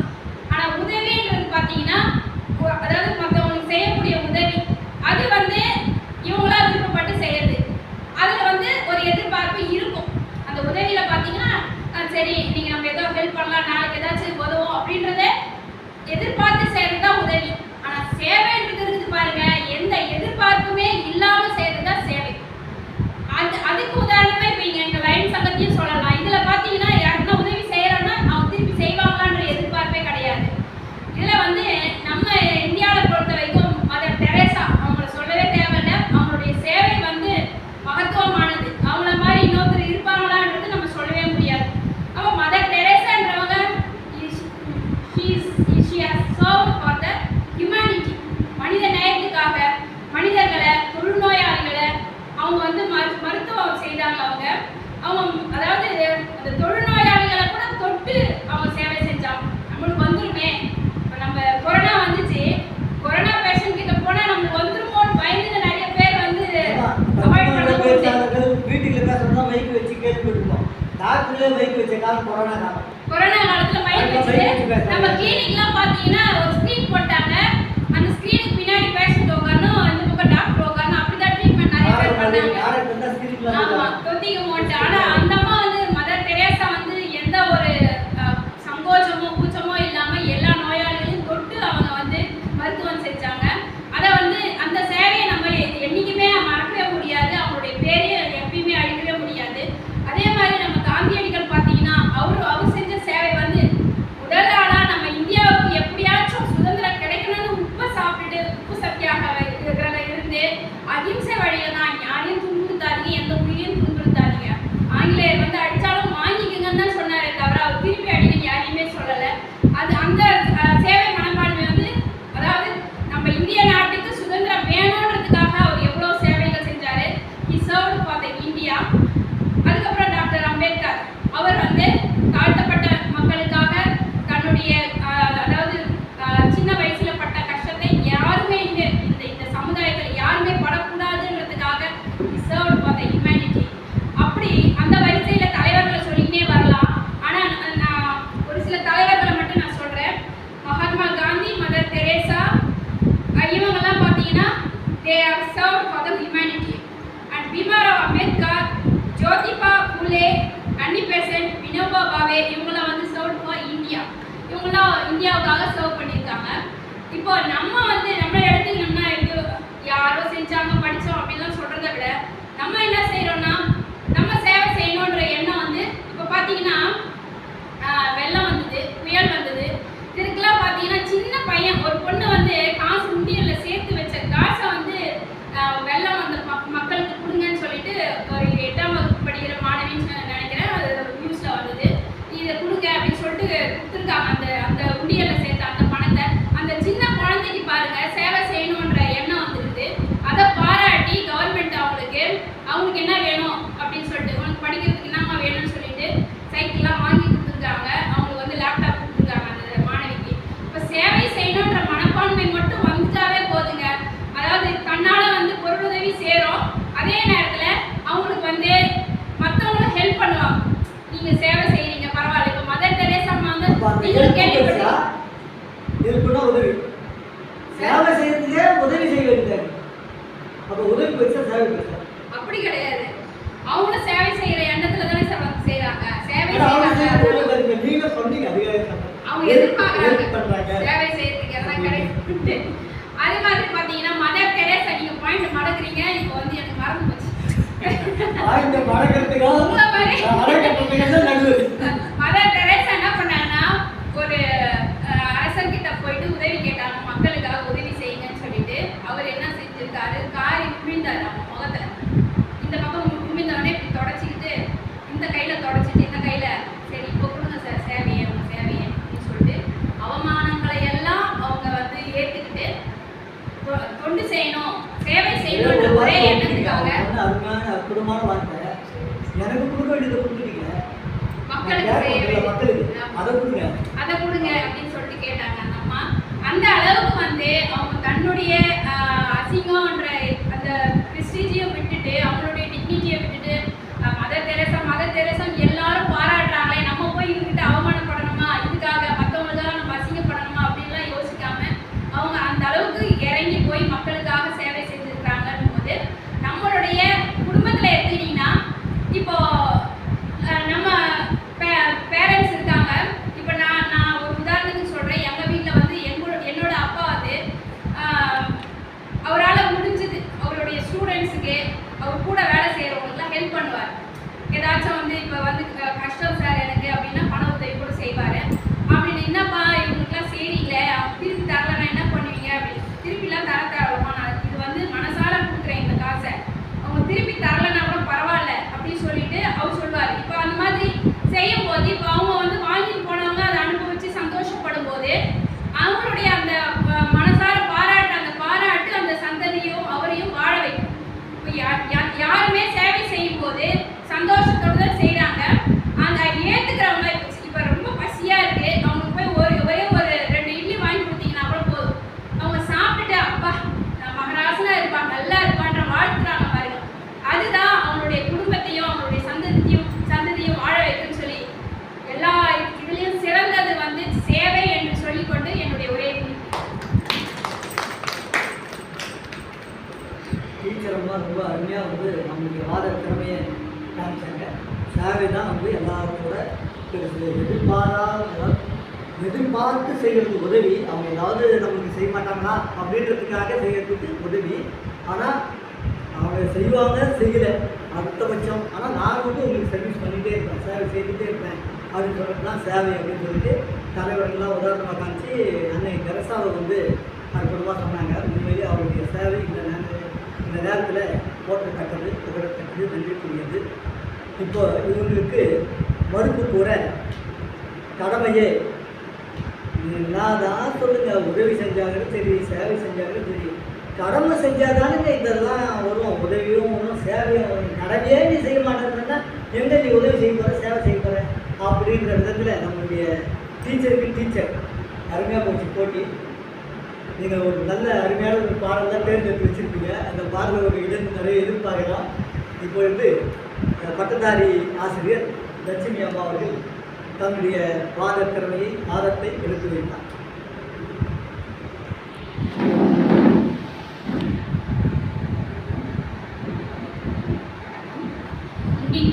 அவங்க அதாவது அந்த தொழுநோயாளிகளை கூட தொட்டு அவங்க சேவை செஞ்சாங்க. நம்மளுக்கு வந்துருமே, இப்போ நம்ம கொரோனா வந்துச்சு, கொரோனா பேஷண்ட் கிட்ட போனா நம்மளுக்கு வந்துருமோன்னு பயந்து நிறைய பேர் வந்து அவாய்ட் பண்ணாங்க. வீட்டுக்கு பேசணும்னா மைக் வச்சு கேள்விப்பட்டிருக்கோம். டாக்டர்லேயே மைக் வச்ச காலம் கொரோனா காலம். கொரோனா காலத்துல மைக் வச்சு நம்ம கிளினிக்லாம் பார்த்தீங்கன்னா ஒரு ஸ்க்ரீன் போட்டாங்க. அந்த ஸ்க்ரீனுக்கு பின்னாடி பேஷண்ட் உட்காரணும், இந்த பக்கம் டாக்டர் உட்காரணும். அப்படிதான் ட்ரீட்மெண்ட் நிறைய பேர் பண்ணாங்க. ஆமா, தொத்திக்க மாட்டேன். ஆனா அந்த அம்மா வந்து மதர் தெரேசா வந்து எந்த ஒரு சங்கோச்சமோ கூச்சமோ இல்லாம எல்லா நோயாளிகளையும் தொட்டு அவங்க வந்து மருத்துவம் செஞ்சாங்க. அதை வந்து அந்த சேவையை நம்ம என்னைக்குமே மறக்கவே முடியாது. அவங்களுடைய பேரையை எப்பயுமே அழிக்கவே முடியாது. அதே மாதிரி நம்ம காந்தியடிகள் பார்த்தீங்கன்னா அவர் செஞ்ச சேவை வந்து முதல் ஆளா நம்ம இந்தியாவுக்கு எப்படியாச்சும் சுதந்திரம் கிடைக்கணும்னு உப்பு சாப்பிட்டுட்டு உப்பு சத்தியாக இருந்து அகிம்சை வழியில தான் யாரையும் துன்புறுத்தாதீங்க, எந்த உயிரையும் துன்புறுத்தாதீங்க, ஆங்கிலேயர் வந்து அடிச்சாலும் வாங்கிக்கங்கன்னு தான் சொன்னாரே தவிர அவர் திருப்பி அடிக்க யாரையுமே சொல்லலை. அது அந்த சேவை மனப்பான்மை வந்து அதாவது நம்ம இந்திய நாட்டுக்கு சுதந்திரம் வேணுன்றதுக்காக அவர் எவ்வளோ சேவைகள் செஞ்சாரு. He served for the India. அதுக்கப்புறம் டாக்டர் அம்பேத்கர் அவர் வந்து தாழ்த்தப்பட்ட மக்களுக்காக தன்னுடைய அதாவது சின்ன வயசுல பட்ட கஷ்டத்தை யாருமே இந்த சமுதாயத்தில் யாருமே படக்கூடாதுன்றதுக்காக சர்வ் ஃபார் த ஹியூமனிட்டி. அப்படி அந்த வரிசையில தலைவர்களை சொல்லிக்கிட்டே வரலாம். ஆனா நான் ஒரு சில தலைவர்களை மட்டும் நான் சொல்றேன். மகாத்மா காந்தி, மதர் தெரேசா, இவங்கெல்லாம் பார்த்தீங்கன்னா they are served for the humanity. and Bhimrao Ambedkar, Jyotiba Phule, அன்னி பெசன்ட், வினோபா பாவே இவங்களாம் வந்து சர்வ் ஃபார் இந்தியா. இவங்களாம் இந்தியாவுக்காக சர்வ் பண்ணியிருக்காங்க. இப்போ நம்ம வந்து நம்ம எடுத்துக்கணும்னா யாரோ செஞ்சாங்க படித்தோம் அப்படின்லாம் சொல்கிறத விட நம்ம என்ன செய்கிறோம்னா நம்ம சேவை செய்யணுன்ற எண்ணம் வந்து இப்போ பார்த்தீங்கன்னா வெள்ளம் வந்தது, புயல் வந்தது, இதுக்கெல்லாம் பார்த்தீங்கன்னா சின்ன பையன் ஒரு பொண்ணு வந்து காசு உண்டியலில் சேர்த்து வச்ச காசை வந்து வெள்ளம் வந்த மக்களுக்கு கொடுங்கன்னு சொல்லிட்டு ஒரு 8ஆம் வகுப்பு படிக்கிற மாணவின்னு நினைக்கிறேன், அது நியூஸில் வந்தது. இதை கொடுங்க அப்படின்னு சொல்லிட்டு கொடுத்துருக்காங்க. அந்த உண்டியலில் சேர்த்த அந்த பணத்தை அந்த சின்ன குழந்தைக்கு பாருங்க சேவை செய்யணுன்ற எண்ணம் வந்துருக்குது. அதை பாராட்டி கவர்மெண்ட் அவங்களுக்கு என்ன வேணும் அப்படின்னு சொல்லிட்டு உனக்கு படிக்கிறதுக்கு என்னம்மா வேணும்னு சொல்லிட்டு சைக்கிள்லாம் வாங்கி கொடுத்துருக்காங்க. அவங்களுக்கு வந்து லேப்டாப் கொடுத்துருக்காங்க அந்த மாணவிக்கு. இப்போ சேவை செய்யணுன்ற மனப்பான்மை மட்டும் வந்துட்டாவே போதுங்க. அதாவது தன்னால வந்து பொருளுதவி சேரும், அதே நேரத்தில் அவங்களுக்கு வந்து மற்றவங்களும் ஹெல்ப் பண்ணுவாங்க. நீங்க சேவை செய்யறீங்க பரவாயில்ல. இப்போ மதர் தெரேசா வந்து நீங்க கேள்விப்பட்டீங்க இருக்குன்னா உதவி சேவை செய்யறதுக்கே உதவி செய்ய வேண்டியது. அப்போ உதவி பெருசா சேவை பெருசா அப்படி கிடையாது. அவங்களும் சேவை செய்யற எண்ணத்துல தானே செய்யறாங்க. சேவை நீங்க சொன்னீங்க அவங்க எதிர்பார்க்கறாங்க சேவை செய்யறதுக்கு எல்லாம் கிடையாது. அதே மாதிரி பாத்தீங்கன்னா மதர் தெரேசா நீங்க பாயிண்ட் மடக்குறீங்க. இப்போ வந்து எனக்கு மறந்து போச்சு. மதர் தெரேசா என்ன பண்ணாங்கன்னா ஒரு அரசர்கிட்ட போயிட்டு உதவி கேட்டாங்க, மக்களுக்காக உதவி செய்யுங்கன்னு சொல்லிட்டு. அவர் என்ன செஞ்சிருக்காரு, காரி உமிழ்ந்தாரு அவங்க முகத்துல. இந்த பக்கம் உமிழ்ந்தவனே இப்படி தொடச்சிக்கிட்டு இந்த கையில தொடச்சிட்டு இந்த கையில சரி இப்போ கொடுங்க சார் சேவையை உங்க சேவையை அப்படின்னு சொல்லிட்டு அவமானங்களை எல்லாம் அவங்க வந்து ஏற்றுக்கிட்டு தொண்டு செய்யணும், சேவை செய்யணும்ன்ற ஒரே எண்ணத்துக்காக அற்புதமான வார்த்தை. எனக்கு கொடுக்க வேண்டியதை கொடுத்துட்டீங்க, மக்களுக்கு அதை கொடுங்க அப்படின்னு சொல்லிட்டு கேட்டாங்க அந்த அம்மா. அந்த அளவுக்கு வந்து அவங்க தன்னுடைய அசிங்கம்ன்ற அந்த பிரெஸ்டீஜையும் விட்டுட்டு அவங்களுடைய டிக்னிட்டியை விட்டுட்டு மதர் தெரேசா எல்லாரும் பாராட்டுறாங்களே, நம்ம போய் இவங்ககிட்ட அவமானப்படணுமா, இதுக்காக மற்றவங்களுக்காக நம்ம அசிங்கப்படணுமா அப்படின்லாம் யோசிக்காம அவங்க அந்த அளவுக்கு இறங்கி போய் மக்களுக்காக சேவை செஞ்சுருக்காங்கன்னும் போது நம்மளுடைய குடும்பத்தில் எடுத்துக்கிட்டிங்கன்னா இப்போ நம்ம பேரண்ட்ஸ் இருக்காங்க. இப்போ நான் ஒரு உதாரணத்துக்கு சொல்கிறேன். எங்கள் வீட்டில் வந்து என்னோட அப்பா வந்து வாத திறமையை காமிச்சாங்க. சேவை தான் வந்து எல்லாரோட எதிர்பார்த்து செய்கிறது உதவி. அவங்க ஏதாவது நமக்கு செய்ய மாட்டாங்களா அப்படின்றதுக்காக செய்கிறதுக்கு உதவி. ஆனால் அவங்க செய்வாங்க, செய்யலை அடுத்தபட்சம். ஆனால் நான் வந்து உங்களுக்கு சர்வீஸ் பண்ணிகிட்டே இருப்பேன், சேவை செய்துகிட்டே இருப்பேன் அப்படின்னு சொல்லிட்டு தான் சேவை அப்படின்னு சொல்லிட்டு தலைவர்கள்லாம் உதாரணமாக காமிச்சு அன்னை தெரசாவை வந்து அற்புதமாக சொன்னாங்க. உண்மையிலேயே அவருடைய சேவை இந்த நேரத்தில் போற்றத்தக்கது, புகழத்தக்கது, நன்றிக்குரியது. இப்போ இவங்களுக்கு மறுப்பு கூற கடமையே நான் தான் சொல்லுங்கள். உதவி செஞ்சாலும் சரி, சேவை செஞ்சாலும் சரி, கடமை செஞ்சால் தானுங்க இதெல்லாம் வரும். உதவியும் வரும், சேவையும் வரும். கடமையே நீ செய்ய மாட்டேன்னா எங்கே நீ உதவி செய்ய போகிற, சேவை செய்ய போகிற அப்படின்ற விதத்தில் நம்மளுடைய டீச்சருக்கு டீச்சர் அருமையாக போச்சு போட்டி. நீங்கள் ஒரு நல்ல அருமையான ஒரு பாடல் தான் தேர்ந்தெடுத்து வச்சுருப்பீங்க. அந்த பாடலில் ஒரு இடம் நிறைய எதிர்பார்க்கலாம். இப்பொழுது பட்டதாரி ஆசிரியர் லட்சுமி அம்மா அவர்கள் தன்னுடைய வாத திறமையை வாதத்தை எடுத்து வைத்தார்.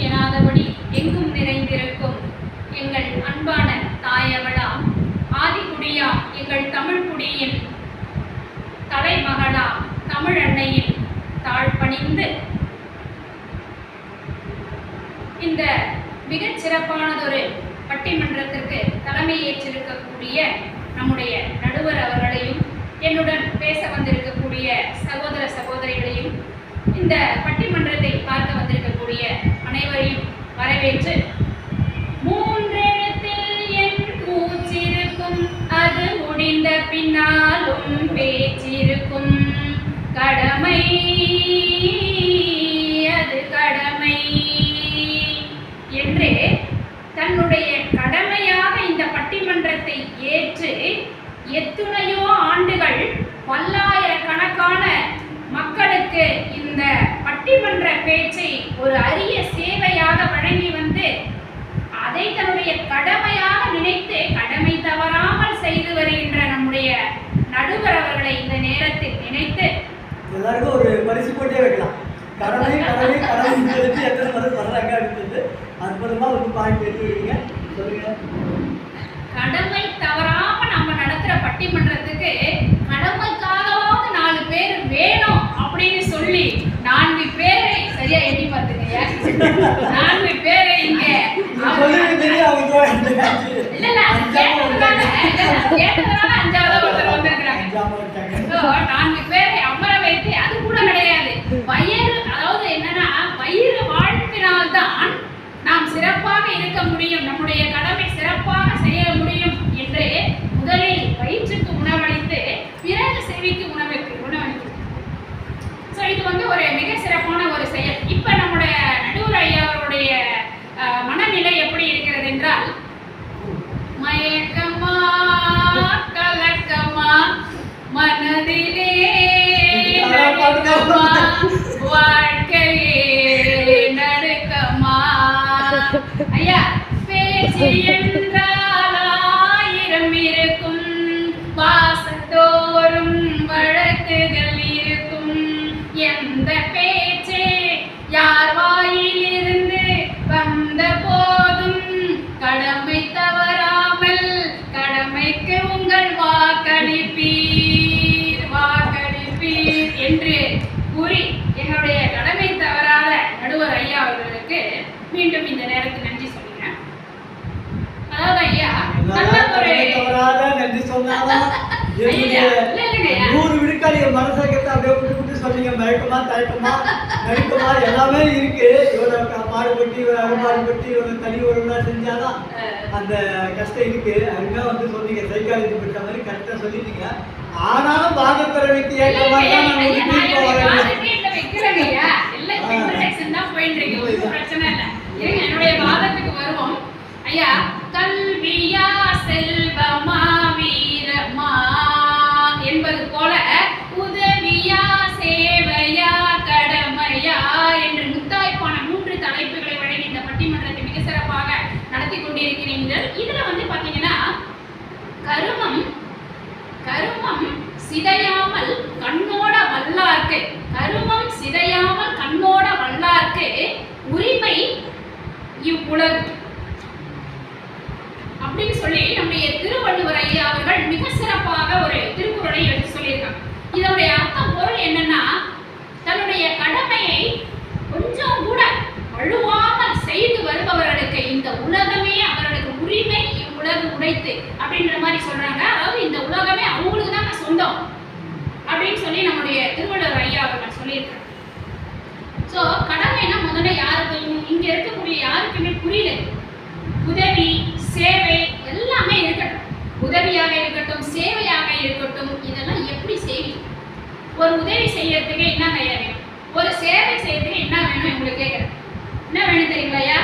எனாதபடி எங்கும் நிறைந்திருக்கும் எங்கள் அன்பான தாயவளாம் ஆதிக்குடியாம் எங்கள் தமிழ் குடியின் தலைமகளாம் தமிழ் அன்னையின் தாழ்பணிந்து இந்த மிகச் சிறப்பானதொரு பட்டிமன்றத்திற்கு தலைமை ஏற்றிருக்கக்கூடிய நம்முடைய நடுவர் அவர்களையும், என்னுடன் பேச வந்திருக்கக்கூடிய சகோதர சகோதரிகளையும், இந்த பட்டிமன்றத்தை பார்க்க வந்திருக்கக்கூடிய அனைவரையும் வரவேற்று, மூன்றெழுத்தில் என் மூச்சிருக்கும், அது முடிந்த பின்னாலும் பேச்சிருக்கும், கடமை அது கடமை என்று தன்னுடைய கடமையாக இந்த பட்டிமன்றத்தை ஏற்று எத்துணையோ ஆண்டுகள் பல்லாயிரக்கணக்கான மக்களுக்கு இந்த பட்டிமன்ற பேச்சை ஒரு அரிய சேவையாக வழங்கி வந்து அதை தன்னுடைய கடமையாக நினைத்து கடமை தவறாமல் செய்து வருகின்ற நம்முடைய நடுவர் அவர்களை இந்த நேரத்தில் நினைத்து எல்லாருக்கும் ஒரு பரிசு போட்டே வைக்கலாம். கடமை கடமை கடமை எத்தனை மருந்து வர்றாங்க அப்படின்றது அற்புதமா ஒரு பாயிண்ட் எடுத்துக்கிறீங்க. சொல்லுங்க. கடமை தவறாம நம்ம நடத்துற பட்டிமன்றத்துக்கு கடமைக்காகவாவது 4 பேர் வேணும் அப்படின்னு சொல்லி 4 பேரை சரியா எண்ணி பார்த்துக்கங்க. 4 பேரை இங்க இல்ல கேட்டதுனால 5வது ஒருத்தர் வந்திருக்கிறாங்க. 4 பேரை அமர வைத்து அது கூட கிடையாது. அதாவது என்னன்னா வயிறு வாழ்த்தினால்தான் நாம் சிறப்பாக இருக்க முடியும், நம்முடைய கடமை சிறப்பாக செய்ய முடியும் என்று முதலில் வயிற்றுக்கு உணவளித்து பிறகு செவிக்கு உணவளித்து. ஸோ இது வந்து ஒரு மிக சிறப்பான ஒரு செயல். இப்ப நம்முடைய நடுவர் ஐயா அவருடைய மனநிலை எப்படி இருக்கிறது என்றால், மயக்கமா கலக்கமா மனதிலே வாழ்க்கையே நடுக்கமா. ஐயா, பேச்சு என்றால் 1000 இருக்கும், வாசத்தோறும் வழக்குகள் இருக்கும், எந்த பேச்சு யார் வாயிலிருந்து வந்த போதும் கடமை தவறாமல் கடமைக்கு உங்கள் வாக்களிப்பீர் வாக்களிப்பீர் என்று கூறி என்னுடைய கடமை தவறாத நடுவர் ஐயா அவர்களுக்கு மீண்டும் இந்த நேரத்தில் நன்றி சொல்கிறேன். அதாவது ஐயா நன்றி சொன்னாதான் 100 விழுக்காடு என் மனசகத்தை அப்படியே விட்டு சொன்னீங்க. மயக்கமா தயக்கமா நடுக்கமா எல்லாமே இருக்கு. இவரை பாடுபட்டு இவரை அறுபாடுபட்டு இவரை தனி ஒழுங்கா செஞ்சாதான் அந்த கஷ்டம் இருக்கு. அருமையா வந்து சொன்னீங்க, சைக்காலஜி பட்ட மாதிரி கரெக்டா சொல்லிட்டீங்க. ஆனாலும் பாகப்பிறவிக்கு ஏற்ற மாதிரி தான் நான் என்னுடைய வாதத்துக்கு வருவோம். ஐயா, கல்வியா செல்வமா வீரமா என்பது போல உதவியா சேவையா கடமையா என்று முத்தாய்ப்பான 3 தலைப்புகளை வழங்கி இந்த பட்டிமன்றத்தை மிக சிறப்பாக நடத்தி கொண்டிருக்கிறீர்கள். இதுல வந்து பாத்தீங்கன்னா கருமம் சிதையாமல் கண்ணோட வல்லார்க்கு, கருமம் சிதையாமல் கண்ணோட வல்லார்க்கு உலகு அப்படின்னு சொல்லி நம்முடைய திருவள்ளுவர் ஐயா அவர்கள் மிக சிறப்பாக ஒரு திருக்குறளை எடுத்து சொல்லியிருக்காங்க. இதனுடைய அர்த்தம் பொருள் என்னன்னா, தன்னுடைய கடமையை கொஞ்சம் கூட வலுவாமல் செய்து வருபவர்களுக்கு இந்த உலகமே அவர்களுக்கு உரிமை, இவ்வுலகு உடைத்து அப்படின்ற மாதிரி சொல்றாங்க. அதாவது இந்த உலகமே அவங்களுக்கு தான் சொந்தம் அப்படின்னு சொல்லி நம்முடைய திருவள்ளுவர் ஐயா அவர்கள் சொல்லியிருக்காங்க. ஸோ கடமைனா முதல்ல யாருக்கும் இங்க இருக்கக்கூடிய யாருக்குமே புரியல. உதவி, சேவை எல்லாமே இருக்கட்டும், உதவியாக இருக்கட்டும், சேவையாக இருக்கட்டும், இதெல்லாம் எப்படி செய்வீங்க? ஒரு உதவி செய்யறதுக்கு என்ன வேணும், ஒரு சேவை செய்யறதுக்கு என்ன வேணும் உங்களுக்கு கேட்குறேன். என்ன வேணும் தெரியுங்களா?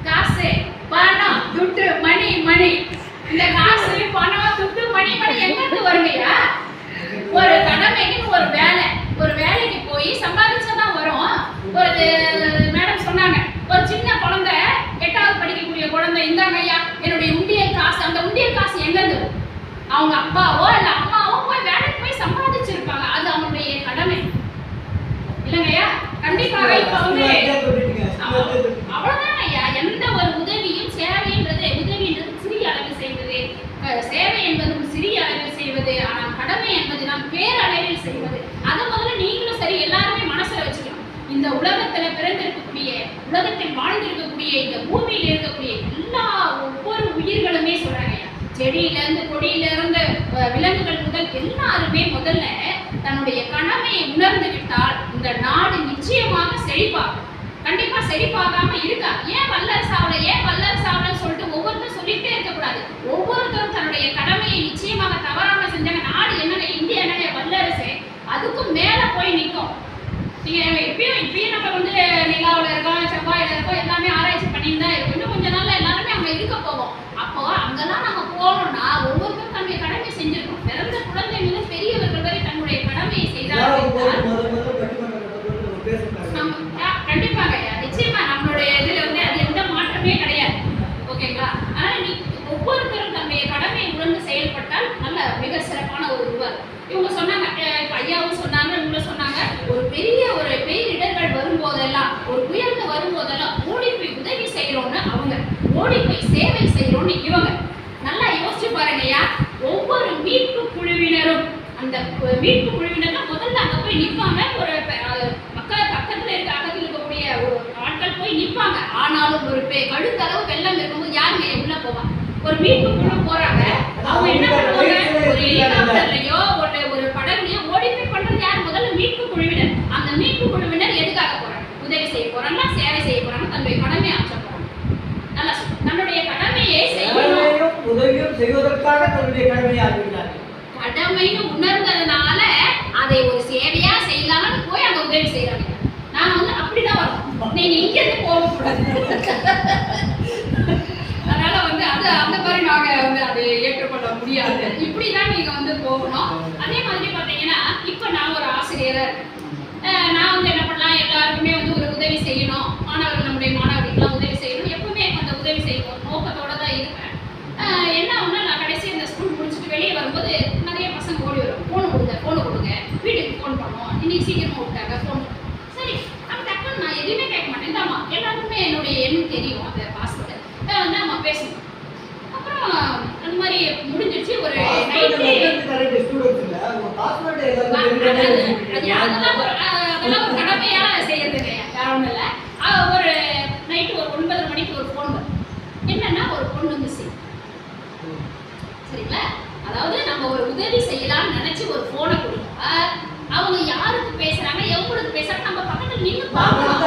காசு, பணம், துட்டு, மணி. இந்த காசு, பணம், துட்டு, மணி எங்கிருந்து வருங்கய்யா? ஒரு கடமைக்கு ஒரு வேலைக்கு போய் சம்பாதிச்சாதான் வரும். ஒரு மேடம் சொன்னாங்க, ஒரு சின்ன குழந்தை 8வது படிக்கக்கூடிய குழந்தை, இந்தாங்க ஐயா என்னுடைய உண்டியல் காசு. அந்த உண்டியல் காசு எங்கிருந்து? அவங்க அப்பாவோ இல்ல அம்மாவோ போய் வேலைக்கு போய் சம்பாதிச்சிருப்பாங்க. அது அவங்களுடைய கடமை இல்லைங்கய்யா? கண்டிப்பாக. இப்ப வந்து அவ்வளவுதான் ஐயா. எந்த ஒரு உதவியும் சேவைன்றது, உதவின்றது சிறிய அளவில் செய்வது, சேவை என்பதும் சிறிய அளவில் செய்வது, ஆனால் கடமை என்பது நாம் பேரளவில் செய்வது. அதை முதல்ல நீங்களும் சரி எல்லாருமே மனசுல வச்சுக்கணும். இந்த உலகத்துல பிறந்திருக்கக்கூடிய, உலகத்தில் வாழ்ந்திருக்கக்கூடிய, இந்த பூமியில் இருக்கக்கூடிய எல்லா ஒவ்வொரு உயிர்களுமே சொல்றாங்க, செடியில இருந்து கொடியில இருந்து விலங்குகள் முதல் எல்லாருமே முதல்ல தன்னுடைய கடமையை உணர்ந்து விட்டால் இந்த நாடு நிச்சயமாக செழிப்பாகும். கண்டிப்பா செழிப்பாகாம இருக்கா? ஏன் வல்லரசாவல சொல்லிட்டு ஒவ்வொருத்தரும் சொல்லிட்டே இருக்கக்கூடாது. ஒவ்வொருத்தரும் தன்னுடைய கடமையை நிச்சயமாக தவறாம செஞ்சாங்க, நாடு என்னங்க, இந்தியா என்னங்க வல்லரசு, அதுக்கும் மேல போய் நிற்கும். நீங்க இப்பயும் நம்ம வந்து நிலாவில் இருக்கோம், செவ்வாயில இருக்கோம், எல்லாமே ஆராய்ச்சி பண்ணிட்டு தான் இருக்கும். இன்னும் கொஞ்ச நாள்ல எல்லாருமே அங்க இருக்க போவோம். அப்போ அங்கெல்லாம் நம்ம போகணும்னா ஒவ்வொருத்தரும் தன்னுடைய கடமையை செஞ்சிருக்கோம். பிறந்த குழந்தை முதல் பெரியவர்கள் வரை தன்னுடைய கடமையை செய்தார்கள். கண்டிப்பாக நிச்சயமா நம்மளுடைய இதுல வந்து அது எந்த மாற்றமே கிடையாது. ஓகேங்களா? அதனால நீ ஒவ்வொருத்தரும் தன்னுடைய கடமையை உணர்ந்து செயல்பட்டால் நல்ல மிக சிறப்பான ஒரு உருவார். இவங்க சொன்னாங்க, ஐயாவும் சொன்னாங்க, இவங்களும் சொன்னாங்க, ஒரு பேரிடர்கள் வரும்போதெல்லாம், ஒரு புயல்கள் வரும்போதெல்லாம் ஓடி போய் உதவி செய்யறோம்னு அவங்க, ஓடி போய் சேவை செய்யறோம்னு இவங்க. நல்லா யோசிச்சு பாருங்கய்யா. ஒவ்வொரு மீட்பு குழுவினரும், அந்த மீட்பு குழுவினர்லாம் முதல்ல அங்க போய் நிற்பாங்க. ஒரு மக்கள் பக்கத்துல இருக்கக்கூடிய ஒரு ஆட்கள் போய் நிற்பாங்க. ஆனாலும் ஒரு கழுத்தளவு வெள்ளம் இருக்கும்போது யாருங்க உள்ள போவாங்க? ஒரு மீட்பு குழு போறாங்க. அவங்க என்ன பண்ணுவாங்க? ஒரு ஹெலிகாப்டர்லயோ ஒரு படகுலயோ ஓடி போய் பண்றது யார்? முதல்ல மீட்பு குழுவினர். அந்த மீட்பு குழுவினர் எதுக்காக போறாங்க? உதவி செய்ய போறாங்க, சேவை செய்ய போறாங்க, தன்னுடைய கடமையை ஆற்ற போறாங்க. நல்லா தன்னுடைய கடமையை செய்யணும். உதவியும் செய்வதற்காக தன்னுடைய கடமையை ஆற்றுகிறார்கள். கடமைன்னு உணர்ந்ததுனால அதை ஒரு சேவையா செய்யலாம்னு போய் அங்க உதவி செய்யறாங்க. நான் வந்து அப்படிதான் வரணும். நீங்க இங்க இருந்து போகக்கூடாது. அதனால வந்து அது அந்த மாதிரி நாங்க வந்து அதை ஏற்றுக்கொள்ள முடியாது. இப்படிதான் நீங்க வந்து போகணும். அதே மாதிரி பாத்தீங்கன்னா, இப்ப நான் ஒரு ஆசிரியரா இருக்கேன். நான் வந்து என்ன பண்ணலாம், எல்லாருக்குமே வந்து ஒரு உதவி செய்யணும், நம்முடைய மாணவர்களுக்கெல்லாம் உதவி செய்யணும், எப்பவுமே அந்த உதவி செய்யணும் நோக்கத்தோட தான் இருப்பேன். என்ன ஆகுனா, நான் கடைசி இந்த ஸ்கூல் முடிச்சுட்டு வெளியே வரும்போது நிறைய பசங்க ஓடி வரும், ஃபோன் கொடுங்க, வீட்டுக்கு ஃபோன் பண்ணுவோம், இன்னைக்கு சீக்கிரமா விட்டாங்க ஃபோன். சரி, நம்ம டக்குன்னு நான் எதுவுமே கேட்க மாட்டேன். இந்தாம்மா, எல்லாருக்குமே என்னுடைய எண் தெரியும், அந்த பாஸ்வேர்டு வந்து நம்ம பேசணும். அப்புறம் அந்த மாதிரி முடிஞ்சிருச்சு. ஒரு அதெல்லாம் ஒரு கடமையா செய்யறதுங்க, வேற ஒன்றும் இல்லை. ஒரு நைட்டு ஒரு 9:30 மணிக்கு ஒரு ஃபோன் வரும். என்னன்னா, ஒரு பொண்ணு மிஸ்ஸிங். சரிங்களா? அதாவது நம்ம ஒரு உதவி செய்யலாம்னு நினைச்சு ஒரு போனை கொடுத்தா அவங்க யாருக்கு பேசுறாங்க, எவ்வளவுக்கு பேசுறாங்க, நம்ம பக்கத்துல நின்று பார்க்கணும்.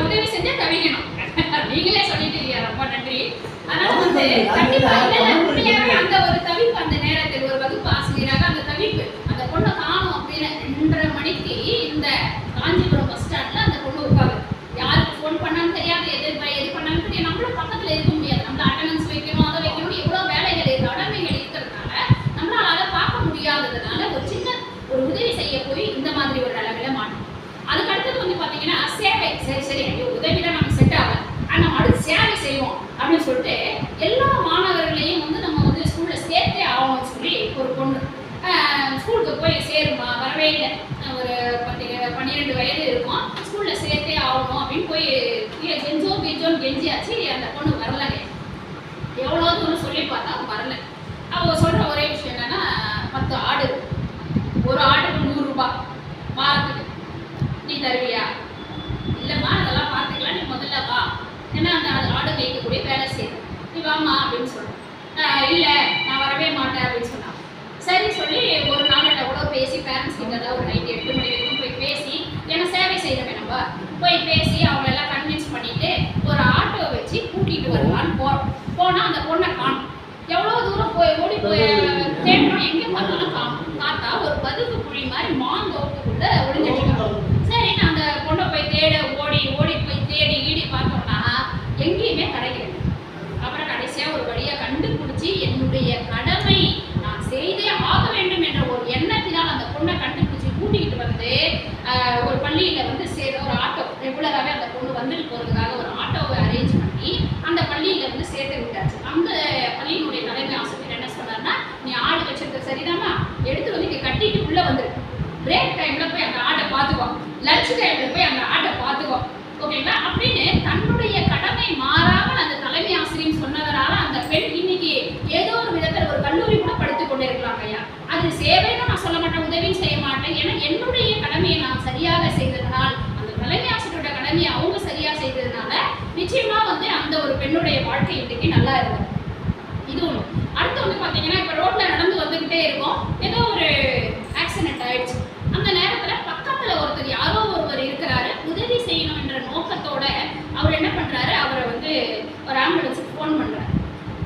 உதவி செஞ்சா தவிக்கணும். நீங்களே சொல்லிட்டீங்க, ரொம்ப நன்றி. அதனால வந்து கண்டிப்பா உண்மையாவே அந்த ஒரு தவிப்பு, அந்த நேரத்தில் ஒரு வகுப்பு ஆசிரியராக அந்த தவிப்பு, அந்த பொண்ணை காணும் அப்படின்னு 2:30 மணிக்கு இந்த காஞ்சிபுரம் பஸ் ஸ்டாண்ட்ல அந்த பொண்ணு உட்காரு. யாருக்கு ஃபோன் பண்ணான்னு தெரியாது, எது பண்ணான்னு தெரியாது. நம்மளும் பக்கத்துல இருக்க முடியாது. நம்ம அட்டெண்டன்ஸ் வைக்கணும், அதை வைக்கணும், எவ்வளவு வேலைகள் கடமைகள் இருக்கிறதுனால நம்மளால அதை பார்க்க முடியாததுனால ஒரு உதவி செய்ய போய் இந்த மாதிரி ஒரு நிலைமையில மாட்டோம். அதுக்கு அடுத்தது வந்து பாத்தீங்கன்னா சேவை. சரி உதவிதான் நமக்கு செட் ஆகும், ஆனா நம்ம அடுத்து சேவை செய்வோம் அப்படின்னு சொல்லிட்டு எல்லா மாணவர்களையும் வந்து நம்ம வந்து ஸ்கூல்ல சேர்த்தே ஆகணும்னு சொல்லி ஒரு பொண்ணு ஸ்கூலுக்கு போய் சேருமா, வரவே இல்லை. ஒரு 12 வயது இருக்கும், ஸ்கூல்ல அப்படின்னு போய் கெஞ்சோன்னு கெஞ்சியாச்சு. அந்த பொண்ணு வரலங்க. எவ்வளோ தூரம் சொல்லி பார்த்தா வரல. அவங்க சொல்கிற ஒரே விஷயம் என்னன்னா 10 ஆடு, ஒரு ஆடுக்கு 100 ரூபாய் வாரத்துக்கு, நீ தருவியா? இல்லைம்மா அதெல்லாம் பார்த்துக்கலாம், நீ முதல்ல வா, ஏன்னா அந்த ஆடு மேய்க்கக்கூடிய வேலை செய்யுது, நீ வாமா அப்படின்னு சொன்னேன். இல்லை நான் வரவே மாட்டேன் அப்படின்னு சொன்னான். சரி சொல்லி ஒரு நாள் என்ன கூட பேசி பேரண்ட்ஸ் கிட்ட ஒரு நைட் 8 மணி வரைக்கும் போய் பேசி, ஏன்னா சேவை செய்யறவே நம்ம போய் பேசி அவங்களெல்லாம் கன்வின்ஸ் பண்ணிட்டு ஒரு ஆட்டோ வச்சு கூட்டிகிட்டு வருவான்னு போனால் அந்த பொண்ணை காணும். எவ்வளோ தூரம் ஓடி போய் தேடுறோம், எங்கே பார்த்தாலும் காணும். பார்த்தா ஒரு பதுக்கு குழி மாதிரி மாந்தோப்புக்குள்ள ஒளிஞ்சிட்டு. சரி நான் அந்த பொண்ணை போய் ஓடி போய் தேடி பார்த்தோம்னா எங்கேயுமே கிடைக்கிறது. அப்புறம் கடைசியாக ஒரு வழியாக கண்டுபிடிச்சி என்னுடைய கடமை நான் செய்தே ஆக வேண்டும் என்ற ஒரு எண்ணத்தினால் அந்த பொண்ணை கண்டுபிடிச்சி கூட்டிகிட்டு வந்து ஒரு பள்ளியில் வந்து ஒரு ஆட்டோ ரெகுலராகவே அந்த பொண்ணு வந்துட்டு போகிறதுக்காக ஒரு ஆட்டோவை அரேஞ்ச் பண்ணி அந்த பள்ளியில் வந்து சேர்த்து விட்டாச்சு. அந்த பள்ளியினுடைய தலைமை ஆசிரியர் என்ன சொன்னார்னா, நீ ஆடு வச்சிருக்க சரிதாம்மா, எடுத்து வந்து இங்கே கட்டிட்டு உள்ளே வந்துரு, பிரேக் டைமில் போய் அந்த ஆட்டை பார்த்துக்கோ, லஞ்ச் டைமில் போய் அந்த ஆட்டை பார்த்துக்கோ, ஓகேங்களா அப்படின்னு தன்னுடைய கடமை மாறாமல் அந்த தலைமை ஆசிரியர் சொன்னதனால அந்த பெண் இன்னைக்கு ஏதோ ஒரு விதத்தில் ஒரு கல்லூரி கூட படித்துக் கொண்டு இருக்கலாம் ஐயா. அது சேவைன்னு நான் சொல்ல மாட்டேன், உதவியும் செய்ய மாட்டேன். ஏன்னா என்னுடைய கடமையை நான் சரியாக செய்ததனால், அந்த தலைமை ஆசிரியரோட கடமையை அவங்க சரியாக செய்ததுனால நிச்சயமா வந்து அந்த ஒரு பெண்ணுடைய வாழ்க்கை இன்றைக்கு நல்லா இருக்கும். இது ஒன்று. அடுத்து வந்து பார்த்தீங்கன்னா இப்போ ரோட்ல நடந்து வந்துகிட்டே இருக்கோம், ஏதோ ஒரு ஆக்சிடென்ட் ஆயிடுச்சு. அந்த நேரத்தில் பக்கத்தில் ஒருத்தர் யாரோ ஒருவர் இருக்கிறாரு, உதவி செய்யணும் என்ற நோக்கத்தோட அவர் என்ன பண்ணுறாரு, அவரை வந்து ஒரு ஆம்புலன்ஸுக்கு ஃபோன் பண்ணுறாரு.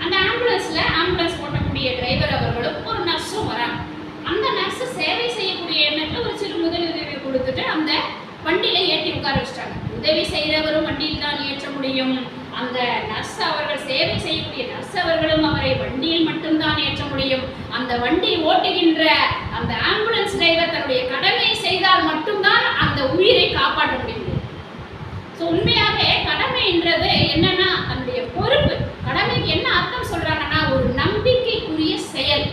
அந்த ஆம்புலன்ஸ் ஓட்டக்கூடிய டிரைவர் அவர்களும் ஒரு நர்ஸும் வராங்க. அந்த நர்ஸ் சேவை செய்யக்கூடிய எண்ணத்தில் ஒரு சிறு உதவி கொடுத்துட்டு அந்த வண்டியில் ஏற்றி உட்கார வச்சிட்டாங்க. உதவி செய்கிறவரும் வண்டியில் தான் ஏற்ற முடியும். அந்த நர்ஸ் அவர்கள் சேவை செய்யக்கூடிய நர்ஸ் அவர்களும் அவரை வண்டியில் மட்டும்தான் ஏற்ற முடியும். அந்த வண்டி ஓட்டுகின்ற அந்த ஆம்புலன்ஸ் டிரைவர் தன்னுடைய கடமையை செய்தால் மட்டும்தான் அந்த உயிரை காப்பாற்ற முடியும். ஸோ உண்மையாகவே கடமைன்றது என்னன்னா தன்னுடைய பொறுப்பு. கடமைக்கு என்ன அர்த்தம் சொல்றாங்கன்னா ஒரு நம்பிக்கைக்குரிய செயல்.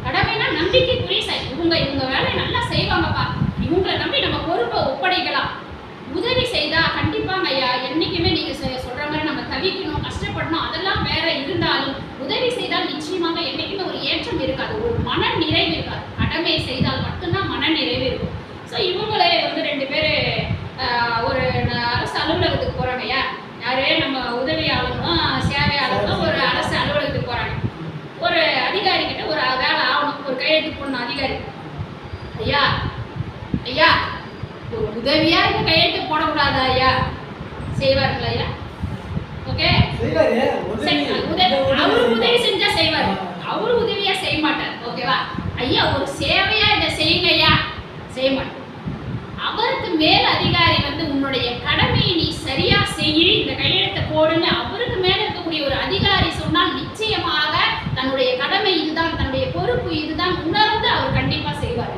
கடமைனா நம்பிக்கைக்குரிய செயல். இவங்க வேலையை நல்லா செய்வாங்கப்பா, இவங்களை நம்பி நம்ம பொறுப்பை ஒப்படைக்கலாம். உதவி செய்தா கண்டிப்பாங்க ஐயா, என்னைக்குமே நீங்க சொல்ற மாதிரி நம்ம தவிக்கணும், கஷ்டப்படணும், அதெல்லாம் வேற இருந்தாலும் உதவி செய்தால் நிச்சயமாக என்னைக்குமே ஒரு ஏற்றம் இருக்காது, ஒரு மன நிறைவு இருக்காது. கடமை செய்தால் மட்டும்தான் மன நிறைவு இருக்கும். ஸோ இவங்களே வந்து 2 பேர் ஒரு அரசு அலுவலகத்துக்கு போறாங்க ஐயா. யாரு நம்ம உதவியாளர்களும் சேவையாளர்களும் ஒரு அரசு அலுவலகத்துக்கு போறாங்க. ஒரு அதிகாரி கிட்ட ஒரு வேலை ஆகணும், ஒரு கையெழுத்து போடணும். அதிகாரி, ஐயா ஐயா ஒரு உதவியா இந்த கையெழுத்து போடக்கூடாதா ஐயா? செய்வாருங்களா ஐயா? ஓகே, அவரு உதவி செஞ்சா செய்வாரு, அவரு உதவியா செய்ய மாட்டார். ஓகேவா ஐயா, ஒரு சேவையா இதை செய்யுங்க ஐயா, செய்ய மாட்டார். அவருக்கு மேல் அதிகாரி வந்து உன்னுடைய கடமையை நீ சரியா செய்ய, இந்த கையெழுத்தை போடுன்னு அவருக்கு மேல இருக்கக்கூடிய ஒரு அதிகாரி சொன்னால் நிச்சயமாக தன்னுடைய கடமை இதுதான், தன்னுடைய பொறுப்பு இதுதான் உணர்ந்து அவர் கண்டிப்பா செய்வார்.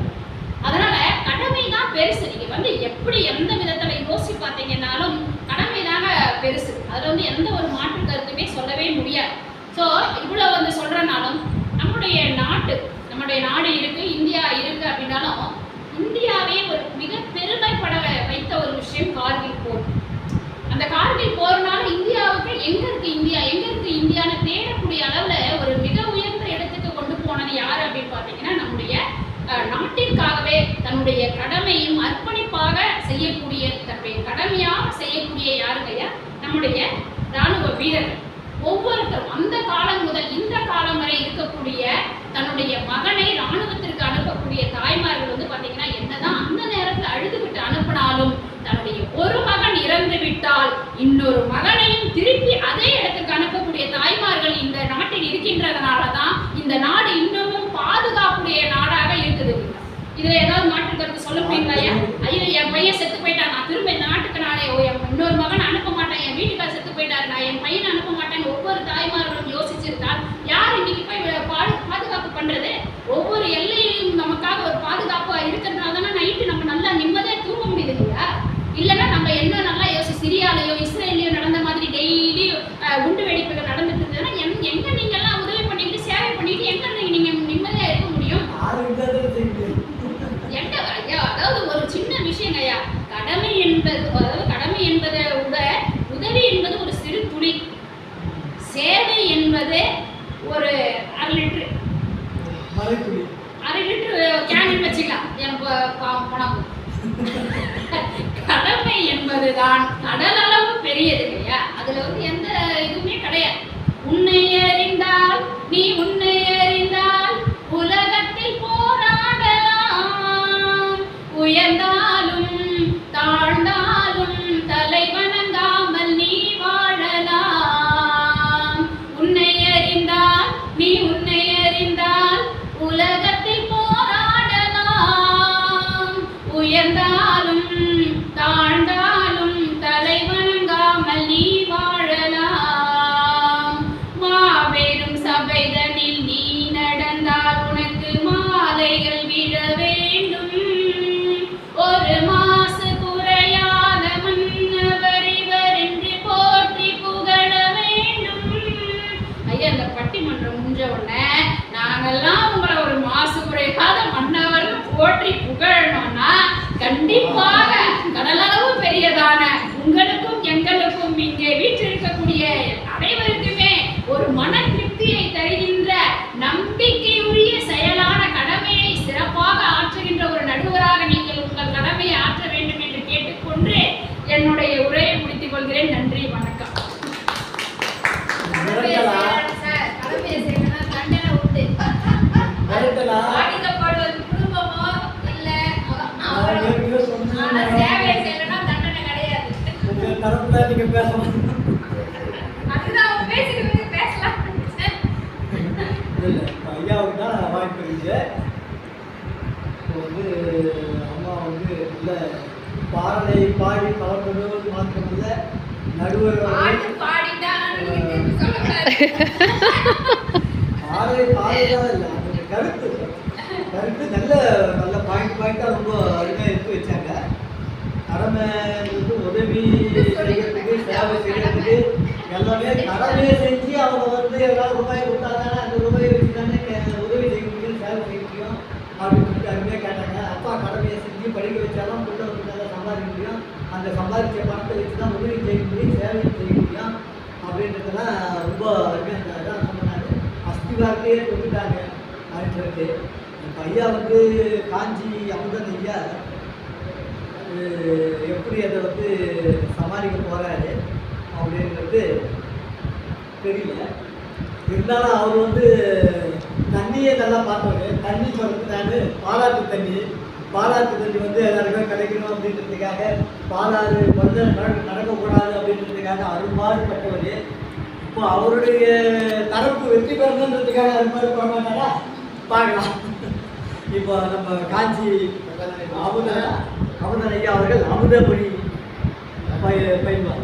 அதனால கடமை தான் பெருசு. நீங்க வந்து எப்படி எந்த விதத்துல யோசிச்சு பார்த்தீங்கன்னாலும் கடமை தாங்க பெருசு. அதுல வந்து எந்த ஒரு மாற்று கருத்துமே சொல்லவே முடியாது. ஸோ இவ்வளவு வந்து சொல்றனாலும் நம்முடைய நாடு இருக்கு, இந்தியா இருக்கு அப்படின்னாலும் இந்தியாவே ஒரு மிக பெருமைப்பட வைத்த ஒரு விஷயம் கார்கில் போர். அந்த கார்கில் போர்னால இந்தியாவுக்கு எங்க இருக்கு இந்தியான்னு தேடக்கூடிய அளவுல ஒரு மிக உயர்ந்த இடத்துக்கு கொண்டு போனது யாரு அப்படின்னு பாத்தீங்கன்னா நம்முடைய நாட்டிற்காகவே தன்னுடைய கடமையும் அர்ப்பணிப்பாக செய்யக்கூடிய, தன்னுடைய கடமையாக செய்யக்கூடிய யாருக்கையா நம்முடைய ராணுவ வீரர்கள். ஒவ்வொருத்தரும் அந்த காலம் முதல் இந்த காலம் வரை இருக்கக்கூடிய தன்னுடைய மகனை ராணுவத்திற்கு அனுப்பக்கூடிய தாய்மார்கள் வந்து பார்த்தீங்கன்னா என்னதான் அந்த நேரத்தில் அழுதுகிட்டு அனுப்பினாலும் தன்னுடைய ஒரு மகன் இறந்து விட்டால் இன்னொரு மகனையும் திருப்பி அதே இடத்துக்கு அனுப்பக்கூடிய தாய்மார்கள் இந்த நாட்டில் இருக்கின்றதுனால தான் இந்த நாடு இன்னமும் பாதுகாப்புடைய நாடாக இருக்குது. இதுல ஏதாவது மாற்று கருத்து சொல்ல முடியுங்களா? ஐயோ என் பையன் செத்து போயிட்டான், நான் திரும்ப இந்த நாட்டுக்கு இன்னொரு மகன் அனுப்ப மாட்டேன், என் வீட்டுக்கார செத்து போயிட்டாரு, நான் என் பையனை அனுப்ப மாட்டேன்னு ஒவ்வொரு தாய்மார்களும் யோசிச்சு தான் கடல் அளவு பெரியது இல்லையா? அதுல வந்து எந்த இதுவுமே கிடையாது. உன்னை அறிந்தால் நீ உன்னை அறிந்தால் உலகத்தில் போராடலாம், உயர்ந்தாலும் தாழ்ந்தாலும் தலை வணங்காமல் நீ வாழலாம். உன்னை அறிந்தால் நீ உன்னை அறிந்தால் உலகத்தில் போராடலாம், உயர்ந்தாலும் தாழ்ந்தாலும் தலை வணங்காமல் நீ வாழலாம். மாபெரும் சபைதனில் நீ நடந்தால் உனக்கு மாலைகள் விழ வேண்டும், ஒரு மாசு குறையாத மன்னவர் இவர் என்று போற்றி புகழ வேண்டும். ஐயா, அந்த பட்டிமன்றம் முடிஞ்ச உடனே நாங்கெல்லாம் உங்களை ஒரு மாசு குறையாத மன்னவர் போற்றி புகழணும்னா கண்டிப்பாக கடலளவு பெரியதான உங்களுக்கும் எங்களுக்கும் இங்கே வீற்றிருக்கக்கூடிய அனைவருக்குமே ஒரு மன திருப்தியை தருகின்ற நம்பிக்கையுரிய செயலான கடமையை சிறப்பாக ஆற்றுகின்ற ஒரு நடுவராக நீங்கள் உங்கள் கடமையை ஆற்ற வேண்டும் என்று கேட்டுக்கொண்டு என்னுடைய உரையை முடித்துக் கொள்கிறேன். நன்றி, வணக்கம். கடமையை செய்யணும், தண்டனை உண்டு. பாதிக்கப்படுவது குடும்பமோ இல்ல சேவையை செய்யணும், தண்டனை கிடையாது. அதுதான் அவங்க பேசிட்டு பேசலாம். ஐயாவுக்கு தான் வாய்ப்பு இருக்கு. இப்போ வந்து அம்மா வந்து நல்ல பாடலை பாடி கலந்துறது மாத்திரமல்ல, நடுவர் பாடலை பாடுறதா இல்லை, அந்த கருத்து நல்ல நல்ல பாயிண்டாக ரொம்ப அருமையாக எடுத்து வச்சாங்க. கடமைக்கு உதவி செய்யறதுக்கு சேவை செய்யறதுக்கு எல்லாமே கடமையை செஞ்சு அவங்க வந்து ஏதாவது ரூபாய் கொடுத்தாங்கன்னா அந்த ரூபாயை வச்சு தானே உதவி செய்ய முடியும், சேவை செய்ய முடியும் அப்படின்னு சொல்லிட்டு அருமையாக கேட்டாங்க. அப்பா கடமையை செஞ்சு படிக்க வச்சாலும் பிள்ளை வந்து நல்லா சம்பாதிக்க முடியும், அந்த சம்பாதிச்ச பணத்தை வச்சு தான் உதவி செய்ய முடியும், சேவை செய்ய முடியும் அப்படின்றதெல்லாம் ரொம்ப அருமையாக தான் சொன்னாங்க. அஸ்திவாரத்தையே கொடுத்துட்டாங்க அப்படின்னு சொல்லிட்டு ஐயா வந்து காஞ்சி அமுதன் ஐயா எப்படி அதை வந்து சமாளிக்க போகிறாரு அப்படின்றது தெரியல. இருந்தாலும் அவர் வந்து தண்ணியை நல்லா பார்த்தவரு. தண்ணி சொல்றது நான் பாலாற்று தண்ணி வந்து எல்லாருக்கும் கிடைக்கணும் அப்படின்றதுக்காக பாலாறு வந்து நடக்கக்கூடாது அப்படின்றதுக்காக அரும்பாடுபட்டவர். இப்போ அவருடைய தரப்பு வெற்றி பெறணுன்றதுக்காக அரும்பாடு பண்ணாரா பார்க்கலாம். இப்போ நம்ம காஞ்சி அமுதன் ஐயா அவர்கள் அமுதமொழி பயில்வார்.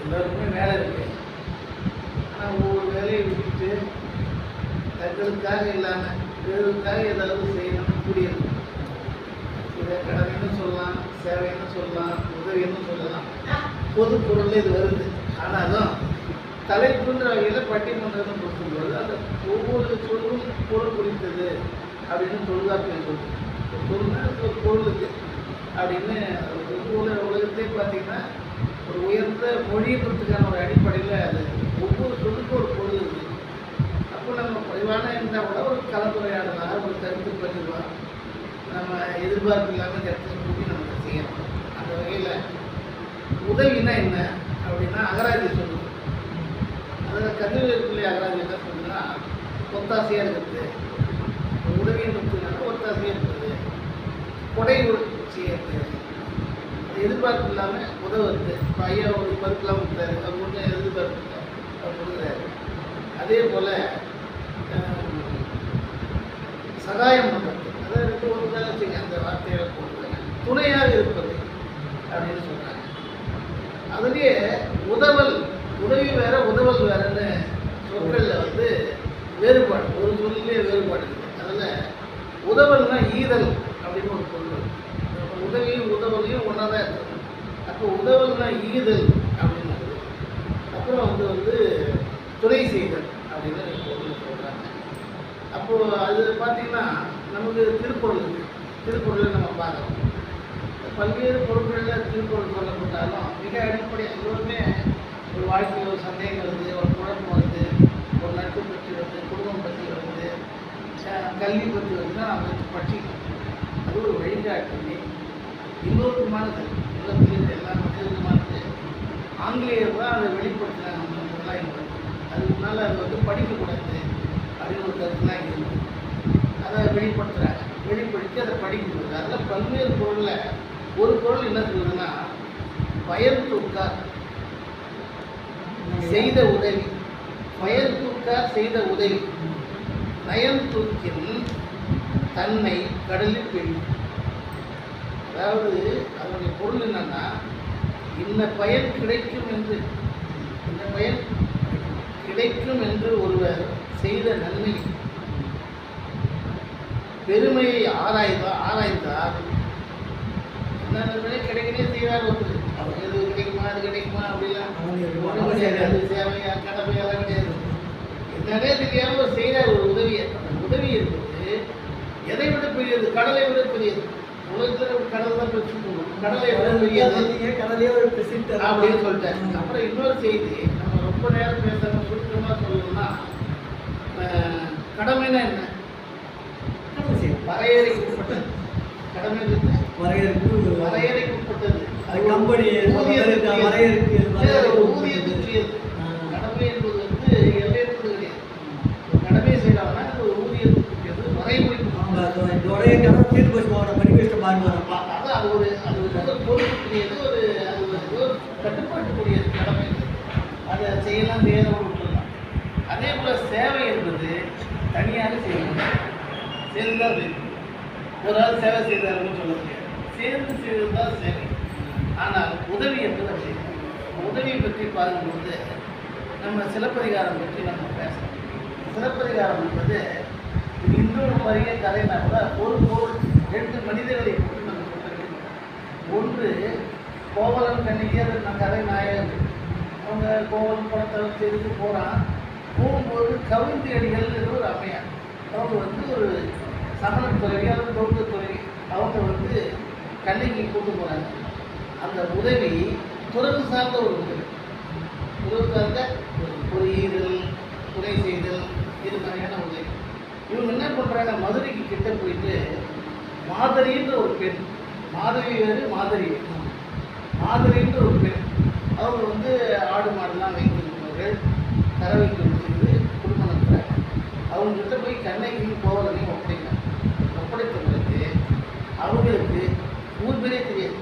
எல்லாருக்குமே வேலை இருக்கு, ஆனால் ஒவ்வொரு வேலையை விட்டுட்டு தங்களுக்காக இல்லாமல் பிறருக்காக ஏதாவது செய்யணும்னு புரியுது. இதை கடமைன்னு சொல்லலாம், சேவைன்னு சொல்லலாம், உதவின்னு சொல்லலாம், பொது பொருள் இது வருது. ஆனாலும் தலைப்புன்ற வகையில் பட்டிமன்றம் கொடுக்கும்போது அந்த ஒவ்வொரு சொல்லும் பொருள் குறித்தது அப்படின்னு தொல்காப்பியம் சொல்லுது. ஒரு பொருள்னா ஒரு பொருளுக்கு அப்படின்னு உலகத்தையே பார்த்தீங்கன்னா ஒரு உயர்ந்த மொழியத்துக்கான ஒரு அடிப்படையில் அது ஒவ்வொரு சொல்லுக்கும் ஒரு பொருள் இருக்குது. அப்போ நம்ம குறைவான இருந்தால் கூட ஒரு கலந்துரையாடலாம், ஒரு கருத்து பதிவாக நம்ம எதிர்பார்ப்பு இல்லாமல் கருத்து கூட்டி நம்ம செய்யணும். அந்த வகையில் உதவினா என்ன அப்படின்னா அகராதி சொல்லுது. அதில் கதிர்வேற்பிள்ளை அகராதி என்ன சொல்லுதுன்னா ஒத்தாசையாக இருக்கிறது, உதவின்றதுனால ஒத்தாசையாக இருக்கிறது, கொடை செய்யறது, எதிர்பார்ப்பு இல்லாமல் உதவுறது. இப்போ ஐயா ஒரு பருப்புலாம் கொடுத்தாரு, அவர் ஒன்றும் எதிர்பார்ப்பு இல்லை, அவர் கொடுக்குறாரு. அதே போல் சகாயம் பண்ணுறது, அதாவது ஒரு வேலை வச்சுங்க அந்த வார்த்தைகளை போடுறாங்க, துணையாக இருப்பது அப்படின்னு சொல்கிறாங்க. அதுலேயே உதவல், உதவி வேற உதவல் வேறன்னு சொற்களில் வந்து வேறுபாடு, ஒரு சொல்லிலே வேறுபாடு இருக்குது. அதில் உதவல்னா ஈதல் அப்படின்னு ஒரு பொருள். உதவியும் உதவலையும் ஒன்றா தான் இருக்குது. அப்போ உதவல்னா ஈதல் அப்படின்னு, அப்புறம் வந்து துணை செய்தல் அப்படின்னு பொருள் சொல்கிறாங்க. அப்போது அது பார்த்திங்கன்னா நமக்கு திருக்குறள் இருக்குது. திருக்குறளை நம்ம பார்க்குறோம். பல்வேறு பொருட்களில் திருக்குறள் சொல்லப்பட்டாலும் மிக அடிப்படையாக எல்லோருமே ஒரு வாழ்க்கையில் ஒரு சந்தேகம் வருது, ஒரு குழப்பம் வருது, ஒரு நட்பு பற்றி வருது, குடும்பம் பற்றி வருது, கல்வி பற்றி வருதுன்னா நம்ம படிச்சுக்கணும். அது ஒரு வழிகாட்டி இன்னொருக்குமானது உலகத்தில் எல்லா மக்களுக்குமானது. ஆங்கிலேயர் தான் அதை வெளிப்படுத்தினாங்க. நம்மளாம் இல்லை, அதுக்கு முன்னால் அது வந்து படிக்கக்கூடாது அப்படின்னு ஒரு கருத்துலாம் இருக்குது. அதை வெளிப்படுத்துகிறாங்க, வெளிப்படுத்தி அதை படிக்கக்கூடாது. அதில் பல்வேறு பொருளில் ஒரு பொருள் என்ன சொல்லுதுன்னா, பயர் தூக்கார் செய்த உதவி, பயர் தூக்கார் செய்த உதவி, நயன் தூக்கின் தன்னை கடலில் பெய்யும். அதாவது அதனுடைய பொருள் என்னன்னா, இந்த பயன் கிடைக்கும் என்று, இந்த பயன் கிடைக்கும் என்று ஒருவர் செய்த நன்மை பெருமையை ஆராய்ந்தார் என்ன நன்மை கிடைக்கவே செய்வார். ஒருத்தர் அவர் எது கிடைக்குமா அது கிடைக்குமா அப்படிலாம் ஒன்றும் கிடையாது. அது சேவையா கடமையெல்லாம் கிடையாது. என்னன்னே தெரியாமல் ஒரு செய்கிறார் ஒரு உதவியை. அந்த உதவி என்பது எதை விட பெரியது? கடலை விட பெரியது. உலகத்தில் கடல் தான் பெருசு, கடலை விட பெரியது, கடலையே ஒரு பிரசித்த அப்படின்னு சொல்லிட்டாரு. அப்புறம் இன்னொரு செய்தி, நம்ம ரொம்ப நேரம் பேசாம சுருக்கமாக சொல்லணும்னா, கடமைன்னா என்ன? வரையறைக்கு உட்பட்டது. கடமை வரையறைக்கு உட்பட்டது. அது கம்பெனி ஊதியத்துக்குரியது. கடமை என்பது வந்து எல்லையற்றது கிடையாது. கடமை செய்யலாம்னா அது ஒரு ஊதியத்துக்குரியது, வரைமுறைக்கு. அது ஒரு பொறுப்புக்குரியது, அது ஒரு கட்டுப்பாட்டுக்குரியது கடமை. அதை செய்யலாம் செய்யலாம் விட்டுலாம். அதே போல் சேவை என்பது தனியாக செய்யணும், சேர்ந்து தான் செய்யணும். ஒரு ஆள் சேவை செய்தாருன்னு சொல்ல முடியாது, சேர்ந்து செய்வது தான் சேவை. ஆனால் உதவி என்பது அப்படி இல்லை. உதவியை பற்றி பார்க்கும்போது நம்ம சிலப்பதிகாரம் பற்றி நம்ம பேசணும். சிலப்பதிகாரம் என்பது இன்னொரு மாதிரியே கதைனா கூட ஒரு பொருள் 2 மனிதர்களை கொண்டு நம்ம சொல்லிருக்கோம். ஒன்று கோவலன் கண்ணிக்கு, அது நான் கதை நாயகன். அவங்க கோவலன் படத்தை செய்துட்டு போகிறான். போகும்போது கவிழ்ந்து அடிகள் ஒரு அம்மையார், அவங்க வந்து ஒரு சமண துறவி அல்லது பௌத்த துறவி, அவங்க வந்து கண்ணிக்கு கூட்டு போகிறாங்க. அந்த உதவி துறவு சார்ந்த ஒரு உதவி, துறவு சார்ந்த ஒரு ஈரல், துணை செய்தல், இது மாதிரியான உதவி. இவங்க என்ன பண்ணுறாங்க, மதுரைக்கு கிட்ட போயிட்டு மாதரின்ற ஒரு பெண், மாதவி வேறு மாதரி வேறு, மாதரின்ற ஒரு பெண், அவங்க வந்து ஆடு மாடுலாம் வைத்திருக்கிறவர்கள், கறவைக்கு வச்சுருந்து குடும்பம் நடத்துகிறாங்க. அவங்ககிட்ட போய் கண்ணகியும் கோவலனையும் ஒப்படைக்கிறாங்க. ஒப்படைத்த பிறகு அவங்களுக்கு ஊர் பேரே தெரியாது.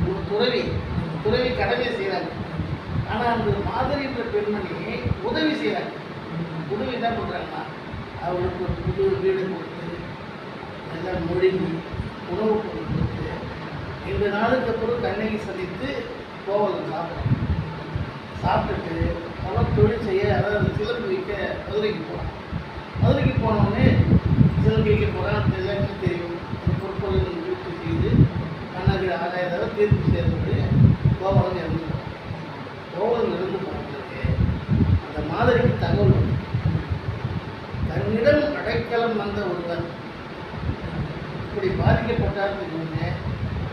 ஒரு துறவி கடமை செய்கிறாங்க. ஆனால் அந்த மாதரின்ற பெண்மணி உதவி செய்கிறாங்க. உதவி என்ன பண்ணுறாங்கன்னா, அவங்களுக்கு ஒரு புது வீடு கொடுத்து, எல்லாம் மொழிகி, உணவு பொருள் கொடுத்து, 2 நாளுக்கு அப்புறம் கண்ணகி சந்தித்து கோவலன் சாப்பிட்டுட்டு அவன் தொழில் செய்ய, அதாவது சிலம்பு வைக்க மதுரைக்கு போகிறான். மதுரைக்கு போனோடனே சிலம்பு வைக்க போகிறான். அந்த எல்லாருமே தெரியும். அந்த பொருட்பொருள் வீட்டு செய்து கண்ணகி ஆகாயதாக தீர்ப்பு சேர்ந்து கோவலன் இறந்து போகிறான். கோவலன் இறந்து போனதுக்கு அந்த மாதிரிக்கு தகவல் வந்து, தன்னிடம் அடைக்கலம் வந்த ஒருவர் இப்படி பாதிக்கப்பட்டார்னு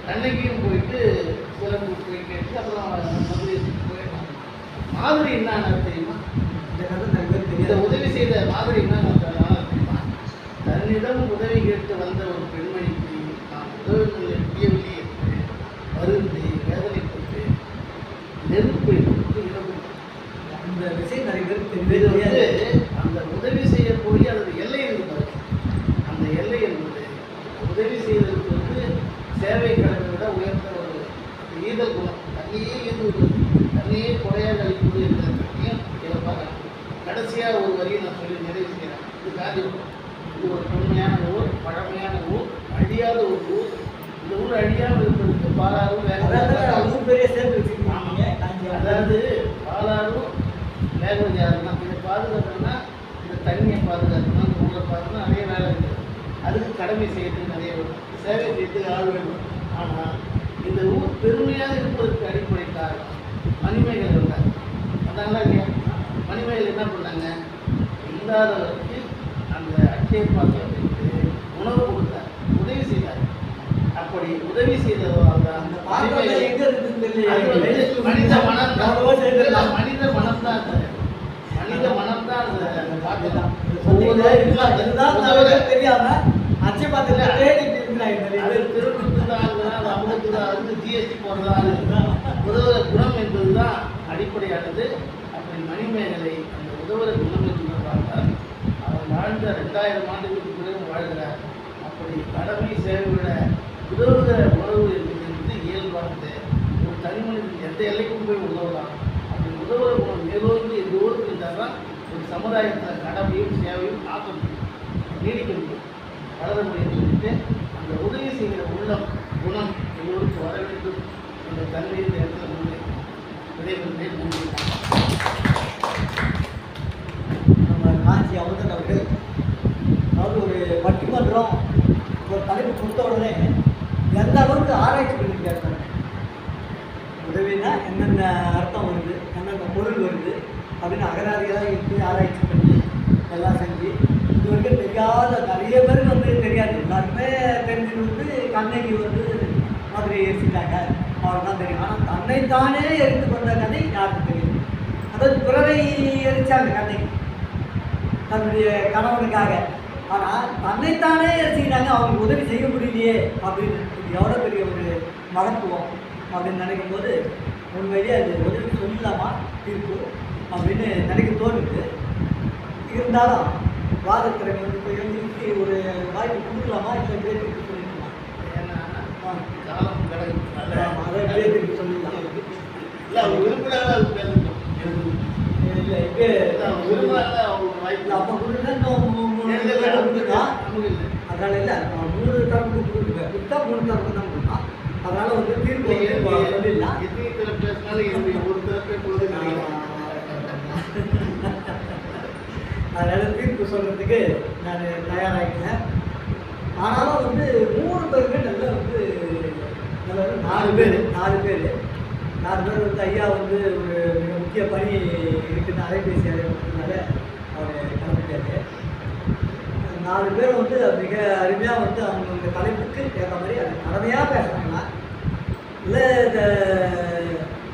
கண்ணகியும் போயிட்டு சிலம்பு போய் கேட்டு அப்புறம் மதுரைக்கு போயிடலாம். மாதிரி என்ன தெரியுமா? இந்த உதவி செய்த மாதிரி என்ன தெரியுமா? தன்னிடம் உதவி கேட்டு வந்த ஒரு பெண்மணிக்கு நான் உதவிகளை முடியவில்லை என்று வருந்தி வேதனைப்பட்டு நெருப்பை கொடுத்து இழப்பு. அந்த விஷயம் நிறைய பேருக்கு இது தெரியாது. அந்த உதவி செய்யக்கூடிய அதோட எல்லை இருந்தது. அந்த எல்லை என்பது உதவி செய்வதற்கு வந்து சேவை கடனை விட உயர்ந்த ஒரு ஈதல் குணம். தண்ணியே ஈடுவது, தண்ணியே குறையாக அளிப்பது என்கிறதையும் இதை பார்க்கலாம். கடைசியாக ஒரு வரியை நான் சொல்லி நிறைவு செய்கிறேன். இது காஞ்சிபுரம். இது ஒரு தொன்மையான ஊர், பழமையான ஊர், அழியாத ஒரு ஊர். இந்த ஊர் அழியாமல் இருப்பதற்கு பாலாறும் பெரிய சேர்த்து வச்சுருக்காங்க. அதாவது பாலாறும் வேகவதி ஆறுலாம் இதை பாதுகாக்கணும்னா, இந்த தண்ணியை பாதுகாக்கணும், அந்த ஊரை பாதுகாக்கணும், நிறைய வேலை இருக்குது. அதுக்கு கடமை செய்யறதுக்கு நிறைய வேணும், சேவை செய்யறதுக்கு ஆள் வேணும். ஆனால் இந்த ஊர் பெருமையாக இருப்பதற்கு அடிப்படை காரணம் மணிமேகலை இருந்தாங்க. அதாங்களா இல்லையா? மணிமேகலை என்ன பண்ணாங்க, இல்லாதவருக்கு அந்த அட்சய பாத்திரத்திற்கு உணவு கொடுத்தார், உதவி செய்தார். அப்படி உதவி செய்தவர் அந்த பாத்திரம் எங்க இருக்குன்னு தெரியல. மனித மனம் தான், மனித மனம் தான் அந்த பாத்திரம். தெரியாம அச்சை பாத்திரம் அதற்கு அவர்தான் உதவுற குணம் என்பதுதான் அடிப்படையானது. அப்படி மணிமேகலை அந்த உதவுற குணம் என்று பார்த்தால் அவர் வாழ்ந்த 2000 ஆண்டுகளுக்கு பிறகு வாழ்கிறார். அப்படி கடமை சேவை விட உதவுகிற உணவு என்பது இயல்பானது. ஒரு தனி மனிதன் எந்த எல்லைக்கும் போய் உதவலாம். அப்படி உதவுற குணம் மேலோங்கி எல்லோரும் இருந்தால் தான் ஒரு சமுதாயத்தில் கடமையும் சேவையும் காக்க முடியும், நீடிக்க முடியும், வளர முடியும் சொல்லிட்டு அந்த உதவி செய்கிற உள்ளம் குணம் எல்லோருக்கும் வர வேண்டும் என்ற கல்வியை இந்த இடத்துல முன்னே விடைபெறுகிறேன். நன்றி. நம்ம காஞ்சி அமுதன் அவர்கள் அதாவது ஒரு பட்டிமன்றம் ஒரு தலைப்பு கொடுத்த உடனே எந்த அளவுக்கு ஆராய்ச்சி பண்ணியிருக்காரு. உதவினா என்னென்ன அர்த்தம் வருது, என்னென்ன பொருள் வருது அப்படின்னு அகராதியாக இருந்து ஆராய்ச்சி பண்ணி எல்லாம் செஞ்சு இது வரைக்கும் தெரியாத நிறைய பேருக்கு வந்து தெரியாது. எல்லாருமே தெரிஞ்சது வந்து கண்ணகி வந்து மதுரை எரிச்சிட்டாங்க, அவருக்கு தான் தெரியும். ஆனால் தன்னைத்தானே எரித்து கொண்ட கதை யாருக்கு தெரியும்? அதாவது பிறரை எரிச்சாங்க கண்ணகி தன்னுடைய கணவனுக்காக. ஆனால் தன்னைத்தானே எரிச்சிக்கிட்டாங்க, அவங்களுக்கு உதவி செய்ய முடியலையே அப்படின்னு எவ்வளோ பெரிய ஒரு மகத்துவம் அப்படின்னு நினைக்கும் போது உண்மையிலேயே அது உதவி சொல்லலாமா தீர்ப்பு அப்படின்னு நினைக்க தோணுது. இருந்தாலும் வாதத்திறமை வந்து இப்போ எழுந்திருக்கு ஒரு வாய்ப்பு கொடுக்கலாமா இல்லை பேருக்கு சொல்லிக்கலாமா? ஏன்னா காலம் கடவுள் அதை பேருக்கு சொல்லிடலாம். இல்லை அவங்க விரும்பினாலும் அது பேசணும். இல்லை இப்போ விரும்பினால அவங்க வாய்ப்பு அப்போ கொடுத்தா அதனால இல்லை 3 தரப்புக்கு கொடுக்குறேன் கொடுத்தா 3 தரப்பு தான் கொடுத்தான். அதனால வந்து தீர்ப்பு சொல்லிடலாம். எத்தனை தரப்பு பேசினாலும் என்னுடைய ஒரு தரப்பே போது அதனால் தீர்ப்பு சொல்கிறதுக்கு நான் தயாராகிட்டேன். ஆனாலும் வந்து 3 பேருமே நல்லா வந்து நல்லா 4 பேர் வந்து ஐயா வந்து ஒரு மிக முக்கிய பணி இருக்குன்னு அலைபேசி அழைப்புனால அவர் கிளம்பிட்டாரு. 4 பேரும் வந்து மிக அருமையாக வந்து அவங்களுக்கு தலைப்புக்கு ஏற்ற மாதிரி அது கடமையாக பேசுகிறாங்களா இல்லை இந்த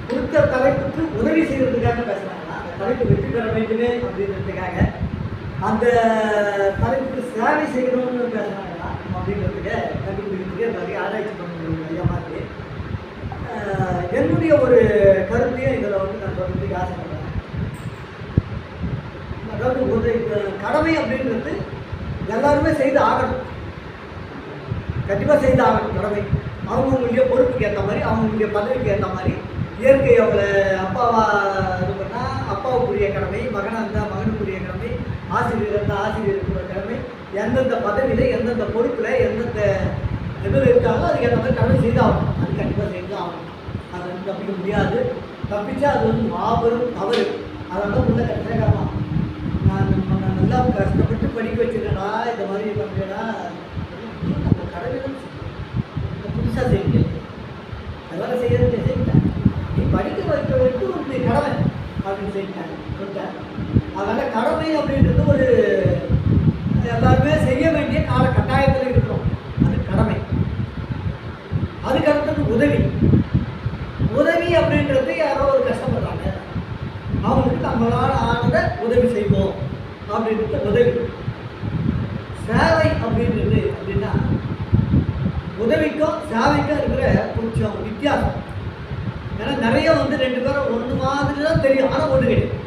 கொடுத்த தலைப்புக்கு உதவி செய்கிறதுக்காக பேசுகிறாங்களா, அந்த தலைப்பு வெற்றி பெற வேண்டுமே அப்படின்றதுக்காக, அந்த தலைப்புக்கு சேவை செய்யணும்னு பேசுகிறாங்களா அப்படின்றதுக்கு கண்டுபிடிக்கிறதுக்கு நிறைய ஆராய்ச்சி பண்ண முடியும் ஐயா மாதிரி. என்னுடைய ஒரு கருத்தையும் இதில் வந்து நான் சொல்கிறதுக்கு ஆசைப்படுறேன். அதாவது ஒரு கடமை அப்படின்றது எல்லாருமே செய்து ஆகணும், கண்டிப்பாக செய்து ஆகணும். கடமை அவங்கவுங்களுடைய பொறுப்புக்கு ஏற்ற மாதிரி, அவங்களுடைய பதவிக்கு ஏற்ற மாதிரி. இயற்கை அவங்களை அப்பாவா இது பண்ணால் அப்பாவுக்குரிய கடமை, மகனாக இருந்தால் மகனுக்குரிய கடமை, ஆசிரியர் இருந்தால் ஆசிரியருக்குரிய கடமை. எந்தெந்த பதவியில் எந்தெந்த பொறுப்பில் எந்தெந்த இதில் இருக்காங்களோ அதுக்கு ஏற்ற மாதிரி கடமை செய்து ஆகணும். அது கண்டிப்பாக செய்து ஆகணும். அதை வந்து தப்பிக்க முடியாது. தப்பிச்சா அது வந்து மாபெரும் தவறு. அதெல்லாம் உள்ள கட்டாயமா நான் நல்லா கஷ்டப்பட்டு படிக்க வச்சுருக்கேனா, இந்த மாதிரி பண்ணுறேன்னா நம்ம கடவுள் புதுசாக செய்யுங்க, அதெல்லாம் செய்யறது செய்யிட்டேன். நீ படிக்க வைக்க வைத்து ஒரு கடமை அப்படின்னு சொல்லிட்டேன். அதனால் கடமை அப்படின்றது ஒரு எல்லாருமே செய்ய வேண்டிய கால கட்டாயத்தில் இருக்கிறோம். அது கடமை. அதுக்கு அடுத்தது உதவி அப்படின்றது யாரோ ஒரு கஷ்டப்படுறாங்க, அவங்களுக்கு நம்மளால் ஆனதை உதவி செய்வோம் அப்படின்றது உதவி. சேவை அப்படின்றது அப்படின்னா உதவிக்கும் சேவைக்கும் இருக்கிற கொஞ்சம் வித்தியாசம். ஏன்னா நிறைய வந்து 2 பேரும் ஒன்று மாதிரி தான் தெரியும், ஆனால் ஒன்று கிடையாது.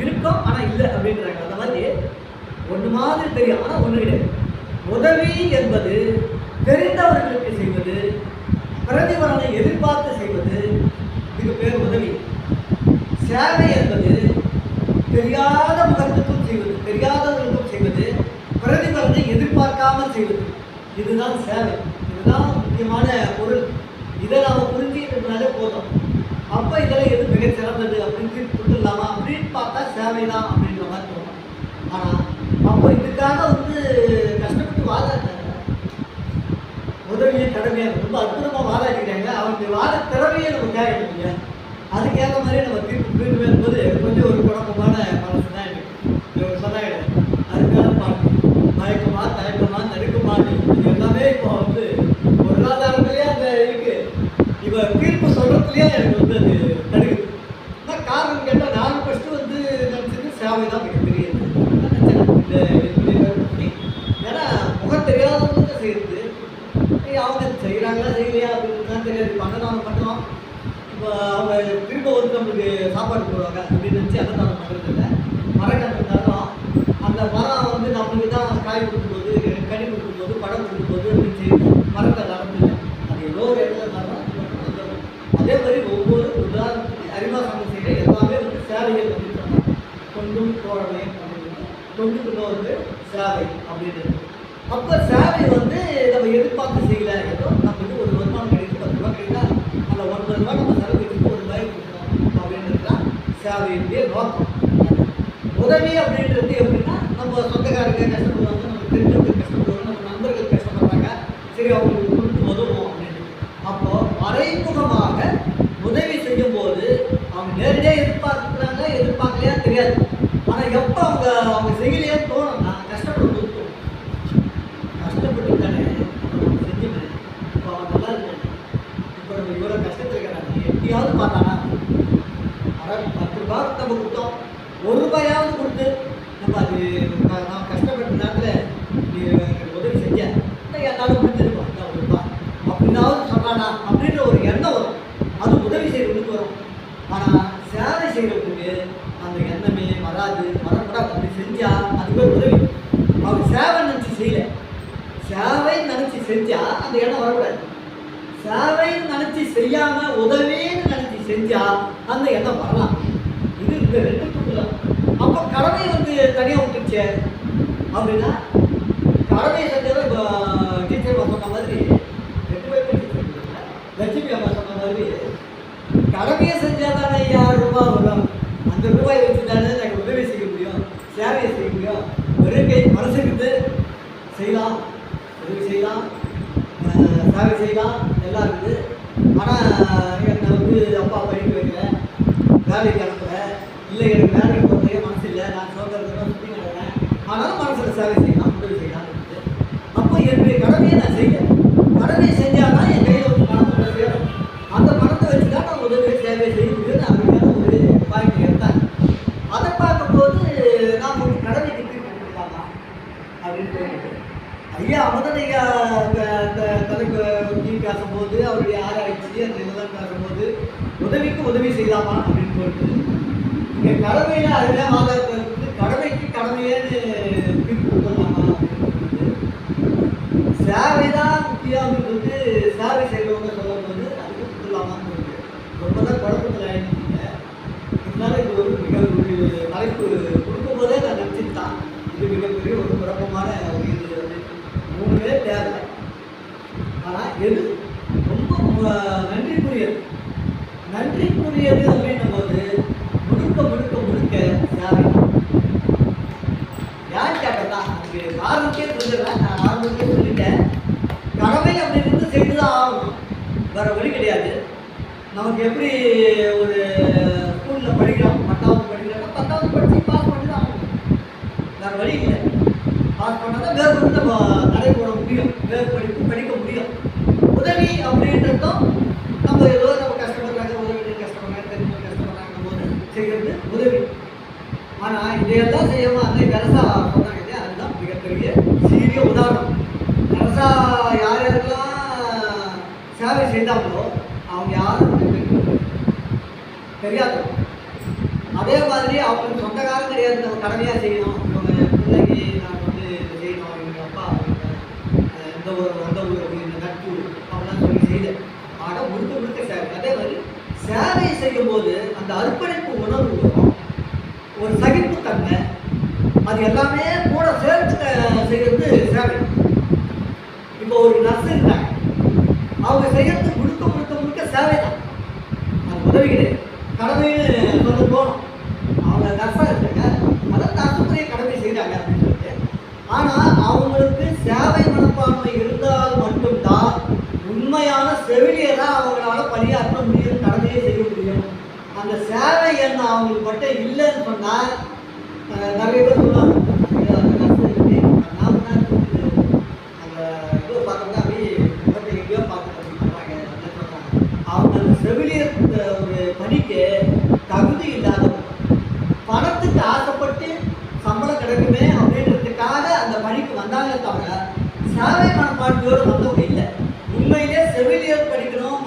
இருக்கும் ஆனால் இல்லை அப்படின்றாங்க. அந்த மாதிரி ஒன்று மாதிரி தெரியும் ஆனால் ஒன்று கிடையாது. உதவி என்பது தெரிந்தவர்களுக்கு செய்வது, பிரதிபலனை எதிர்பார்த்து செய்வது, இதுக்கு பேர் உதவி. சேவை என்பது தெரியாத முகத்துக்கும் செய்வது, தெரியாதவர்களுக்கும் செய்வது, பிரதிபலனை எதிர்பார்க்காமல் செய்வது, இதுதான் சேவை. இதுதான் முக்கியமான பொருள். இதை நாம் புரிஞ்சுக்கிட்டதுனாலே போதும். அப்போ இதெல்லாம் எது மிகச் சிறந்தது அப்படின்னு கொடுத்துடலாமா அப்படின்னு பார்த்தா சேவை தான் அப்படின்ற மாதிரி தோணும். ஆனால் அப்போ இதுக்காக வந்து கஷ்டப்பட்டு வாதாடுறாங்க, உதவியை கடமையாக ரொம்ப அற்புதமாக வாதாடிக்கிறாங்க. அவனுடைய வாத திறமையை நம்ம கேட்க முடியும். அதுக்கேற்ற மாதிரி நம்ம தீர்ப்பு மீண்டும் என்பது கொஞ்சம் ஒரு குழப்பமான மனசு தான் எனக்கு சொன்னாங்க. அதுக்கான பாட்டு மயக்கமா தயக்கமா நடுக்கமா இது எல்லாமே இப்போ வந்து பொருளாதாரத்திலேயே அந்த இருக்கு. இப்போ தீர்ப்பு சொல்றதுலேயே எனக்கு வந்து அது தடுக்குது. ஆனால் காரணம் கேட்டால் நான் ஃபஸ்ட்டு வந்து நினச்சது சேவை தான் மிகப்பெரிய ஏன்னா முகம் தெரியாதவங்க செய்யறது, அவங்க செய்கிறாங்களா செய்யலையா அப்படின்னு தான் என்னன்னு தெரியாது. இப்போ அன்னதானம் பண்ணுறோம், இப்போ அவங்க திரும்ப வந்து நம்மளுக்கு சாப்பாடு போடுவாங்க அப்படின்னு நினச்சி அன்னதானம் பண்ணுறது இல்லை. மரக்கன்று நடுறோம், அந்த மரம் வந்து நம்மளுக்கு தான் காய் கொடுக்கும்போது, கனி கொடுக்கும்போது, பழம் கொடுக்கும்போது அப்படின்னு செய்யணும். மரத்தை நடந்து அது ஏதோ ஒரு இடத்துல நடுறோம். அதே மாதிரி ஒவ்வொரு உதாரணத்துக்கு அறிவா சங்கம் செய்கிற எல்லாமே வந்து சேவைகள் அப்படின்னு சொன்னாங்க. தொண்டும் தோழமையும் அப்படின்னு தொண்டுக்கு வந்து சேவை அப்படின்னு. அப்போ சேவை வந்து நம்ம எதிர்பார்த்து செய்யல, ஏதோ நமக்கு ஒரு வருமானம் கிடைக்குது, 10 ரூபா கிடைத்தா அந்த 9 ரூபா நம்ம செலவு வச்சுட்டு ஒரு ரூபாய் கொடுக்கணும் அப்படின்றது தான் சேவையுடைய நோக்கம். உதவி அப்படின்றது எப்படின்னா, நம்ம சொந்தக்காரங்க கஷ்டப்படுவாங்க, நம்ம தெரிஞ்சவங்க கஷ்டப்படுவாங்க, நம்ம நண்பர்கள் கஷ்டப்படுறாங்க, சரி அவங்களுக்கு கொடுத்து உதவும் அப்படின்னு. அப்போ மறைமுகமாக உதவி செய்யும் போது அவங்க நேரடியாக எதிர்பார்க்குறாங்க, எதிர்பார்க்கலையா தெரியாது. ஆனால் எப்போ அவங்க செய்யலையே தோணும்னா கஷ்டப்படும் போது தோணும். கஷ்டப்பட்டு தானே நம்ம செஞ்சுக்கிறேன், இப்போ அவன் நல்லா இருக்காங்க, இப்போ நம்ம இவ்வளோ கஷ்டத்தில் இருக்கிறாங்க, எப்படியாவது பார்த்தானா அதாவது 10 ரூபா நம்ம கொடுத்தோம், 1 ரூபாயாவது கொடுத்து நம்ம அது நான் கஷ்டப்பட்ட நேரத்தில் நீ எனக்கு உதவி செஞ்ச என்னால் முடிஞ்சிருக்கோம், இந்த 1 ரூபா அப்படின்னாவது சொன்னானா அப்படின்ற ஒரு எண்ணம் வரும். அது உதவி செய்கிறவங்களுக்கு வரும். ஆனால் சேவை செய்கிறவங்களுக்கு அந்த எண்ணமே வராது, வரக்கூடாது. அப்படி செஞ்சால் அது பேர் உதவி. அவங்க சேவை நினச்சி செய்யலை, சேவை நினச்சி செஞ்சால் அந்த எண்ணம் வரக்கூடாது. சேவைன்னு நினச்சி செய்யாமல் உதவின்னு நினச்சி செஞ்சால் அந்த எண்ணம் வரலாம். இது இந்த 2 துண்டுலாம். அப்போ கடமை வந்து தனியாக விட்டுச்சு அப்படின்னா, கடமையை செஞ்சதை இப்போ டீச்சர் சொன்ன மாதிரி 2 பேர் டீச்சர் லட்சுமி அம்மா சொன்ன மாதிரி கடமையை செஞ்சால் தானே 6 ரூபா வரும், அந்த ரூபாய் வச்சு தானே எனக்கு உதவி செய்ய முடியும், சேவையை செய்ய முடியும். ஒரே கை மனசுக்கு செய்யலாம், உதவி செய்யலாம், சேவை செய்யலாம், எல்லாம் இருக்குது. ஆனால் என்னை வந்து அப்பா படிக்க வைக்கல, வேலைக்கு அனுப்பலை, இல்லை எனக்கு வேலைக்கு போகிறதே மனசு இல்லை, நான் சோதரத்துலாம் சுற்றி நடக்கிறேன், ஆனாலும் மனசில் சேவை செய்யலாம், உதவி செய்யலாம் இருக்குது. அப்போ என்னுடைய கடமையை நான் செய்யலை. கடமையை செஞ்சால் தான் என் கையில் ஒரு பணத்தை சேரும், அந்த பணத்தை வச்சு தான் நான் உதவி சேவை செய்ய முடியும்னு அப்படிங்கிற ஒரு பாயிண்ட் எடுத்தாங்க. அதை பார்க்கும்போது நான் ஒரு கடமைக்கு திருப்பி கொடுக்கலாமா அப்படின்னு தோணுது. ஐயா அமுதனையா தலைப்பு பேசும்போது அவருடைய ஆராய்ச்சி அந்த இதெல்லாம் பேசும்போது உதவிக்கு உதவி செய்யலாமா அப்படின்னு சொல்லிட்டு இங்கே கடமையில் அதுதான் ஆதாரத்தை கடமைக்கு கடமையேன்னு தீர்ப்பு கொடுக்கலாமா அப்படின்னு சேவை தான் முக்கியம் அப்படின்னு சேவை செய்கிறவங்க சொல்லும்போது அதுக்கு கொடுக்கலாமான்னு சொல்லுது. ரொம்ப தான் குழப்பத்தில் ஆகிட்டீங்க. இருந்தாலும் இது ஒரு மிக ஒரு தலைப்பு கொடுக்கும்போதே நான் நினச்சிட்டான் இது மிகப்பெரிய ஒரு குழப்பமான ஒரு இது வந்து 3 பேர் தேவை. ஆனால் எது ரொம்ப நன்றிக்குரியது அப்படின்னும் போது முழுக்க முழுக்க முழுக்க சேவை. யார் கேட்டதா அதுக்கு ஆரம்பிக்கே சொல்லிடுறேன், நான் ஆரம்பிக்கே சொல்லிட்டேன். கடமை அப்படின்னு செய்துதான் ஆகணும், வேற வழி கிடையாது. நமக்கு எப்படி ஒரு ஸ்கூலில் படிக்கிறோம், 10வது படிக்கிறோம்னா 10வது படித்து பாஸ் பண்ணி தான் ஆகணும், வேற வழி இல்லை. பாஸ் பண்ணால் தான் மேற்கொண்டு நம்ம நடைபெற முடியும், மேற்படிப்பு படிக்க முடியும். உதவி அப்படின்றதும் நம்ம ஏதோ நம்ம கஷ்டப்படுறாங்க, உதவி கஷ்டப்படுறாங்க, தெரிஞ்சு கஷ்டப்படுறாங்க போது செய்கிறது உதவி. ஆனால் இதையெல்லாம் செய்யாமல் அன்னை தெரசா சொன்னாங்க இல்லையா, அதுதான் மிகப்பெரிய சீரிய உதாரணம். தெரசா யார் யாருக்கெல்லாம் சேவை செய்தாங்களோ அவங்க யாரும் தெரியாது. அதே மாதிரி அவங்களுக்கு சொந்தக்காரம் கிடையாது, நம்ம கடமையாக செய்யணும், இவங்க பிள்ளைக்கு நான் வந்து இதை செய்யணும், இவங்க அப்பா இந்த ஊர் இந்த நட்பு அப்படிலாம் சொல்லி செய்த. ஆனால் முழுக்க சேவை. அதே மாதிரி சேவை செய்யும் போது அந்த அர்ப்பணிப்பு உணர்வு வரும், ஒரு சகிப்புத்தன்மை, அது எல்லாமே கூட சேர்த்து செய்கிறது சேவை. இப்போ ஒரு நர்ஸ் இருக்காங்க, அவங்க செய்யறது முழுக்க சேவை தான், அது உதவி கிடையாது. கடமைன்னு சொல்ல போகணும், அவங்க நர்ஸாக இருக்காங்க, அதான் நர்ஸுக்குரிய கடமை செய்கிறாங்க அப்படின்னு சொல்லிட்டு. ஆனால் அவங்களுக்கு சேவை மனப்பான்மை இருந்தால் மட்டும்தான் உண்மையான செவிலியராக அவங்களால பணியாற்ற முடியும், கடமையை செய்ய முடியும். அந்த சேவை என்ன அவங்களுக்கு மட்டும் இல்லைன்னு சொன்னால் நிறைய பேர் சொல்லுவாங்க, அவங்க அந்த செவிலியர் ஒரு பணிக்கு தகுதி இல்லாதவங்க, பணத்துக்கு ஆசைப்பட்டு சம்பளம் கிடைக்குமே அப்படின்றதுக்காக அந்த பணிக்கு வந்தாங்க தவிர சேவை மனப்பான்மையோடு வந்தவங்க இல்லை. உண்மையிலே செவிலியர் படிக்கணும்,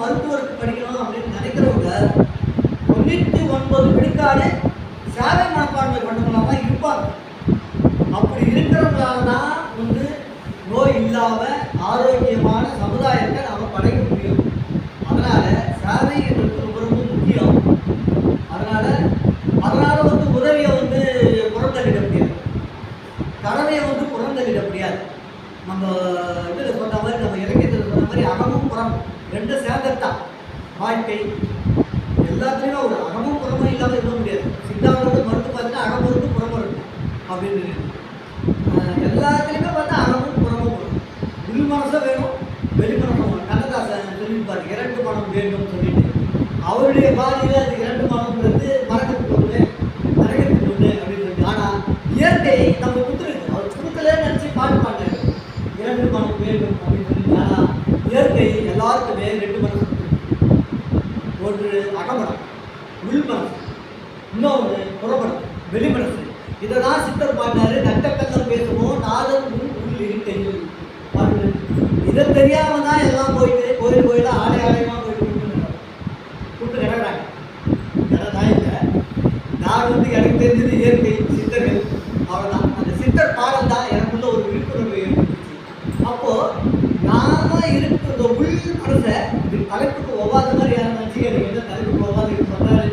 விழுக்காடு சேவை மனப்பான்மை கொண்டவங்களாக தான் இருப்பாங்க. அப்படி இருக்கிறவங்களால தான் வந்து நோய் இல்லாமல் ஆரோக்கியமான சமுதாயத்தை நாம் படைக்க முடியும். அதனால் சேவை என்பது ரொம்ப ரொம்ப முக்கியம். அதனால் வந்து உதவியை வந்து புறந்தள்ளிட முடியாது, கடமையை வந்து புறந்தள்ளிட முடியாது. நம்ம இதில் சொன்ன மாதிரி, நம்ம இலக்கியத்தில் சொன்ன மாதிரி அகமும் புறம் ரெண்டும் சேர்ந்ததான் வாழ்க்கை. எல்லாத்துலேயுமே ஒரு அகமும் புறமும் இல்லாமல் இருக்க முடியாது. சித்தாந்தத்தை மறுத்து பார்த்தீங்கன்னா அகம் இருந்து புறம் இருக்கு அப்படின்னு எல்லாத்துலேயுமே பார்த்தா அகமும் புறமும் வரும். உள் மனசும் வேணும், வெளி மனசும் வேணும். கண்ணதாசன் சொல்லியிருப்பார், 2 மனம் வேண்டும் சொல்லிட்டு. அவருடைய பாதியில் அது 2 மனம்ன்றது மறக்கிறதுக்கு ஒன்று, மறைக்கிறதுக்கு ஒன்று அப்படின்னு சொல்லி. ஆனால் இயற்கை நம்ம கொடுத்துருக்கு, அவர் கொடுக்கலன்னு நினச்சி பாட்டு பாடுறாரு 2 மனம் வேண்டும் அப்படின்னு சொல்லி. ஆனால் இயற்கை எல்லாருக்குமே 2 மனசு கொடுத்துருக்கு. ஒரு அகமனம் உள் மனசு, இன்னொன்று புறமனம் வெளி மனசு. இதை தான் சித்தர் பாடினாரு, நட்டக்கல்லம் பேசுவோம் நாதன் உள் இருக்கையில். இதை தெரியாம தான் எல்லாம் போயிட்டு கோயிலாக ஆலயமாக போயிட்டு கூப்பிட்டு கிடக்குறாங்க. தான் இல்லை, நான் வந்து எனக்கு தெரிஞ்சது இயற்கை சித்தர்கள் அவ்வளோதான். அந்த சித்தர் பாடல் தான் எனக்குள்ள ஒரு விழிப்புணர்வு ஏற்பட்டுச்சு. அப்போது நாம இருக்கிற உள் மனசை இது தலைப்புக்கு ஒவ்வாத மாதிரி யாரும் நினச்சிக்க, எந்த தலைப்புக்கு ஒவ்வாது சொன்னாரு.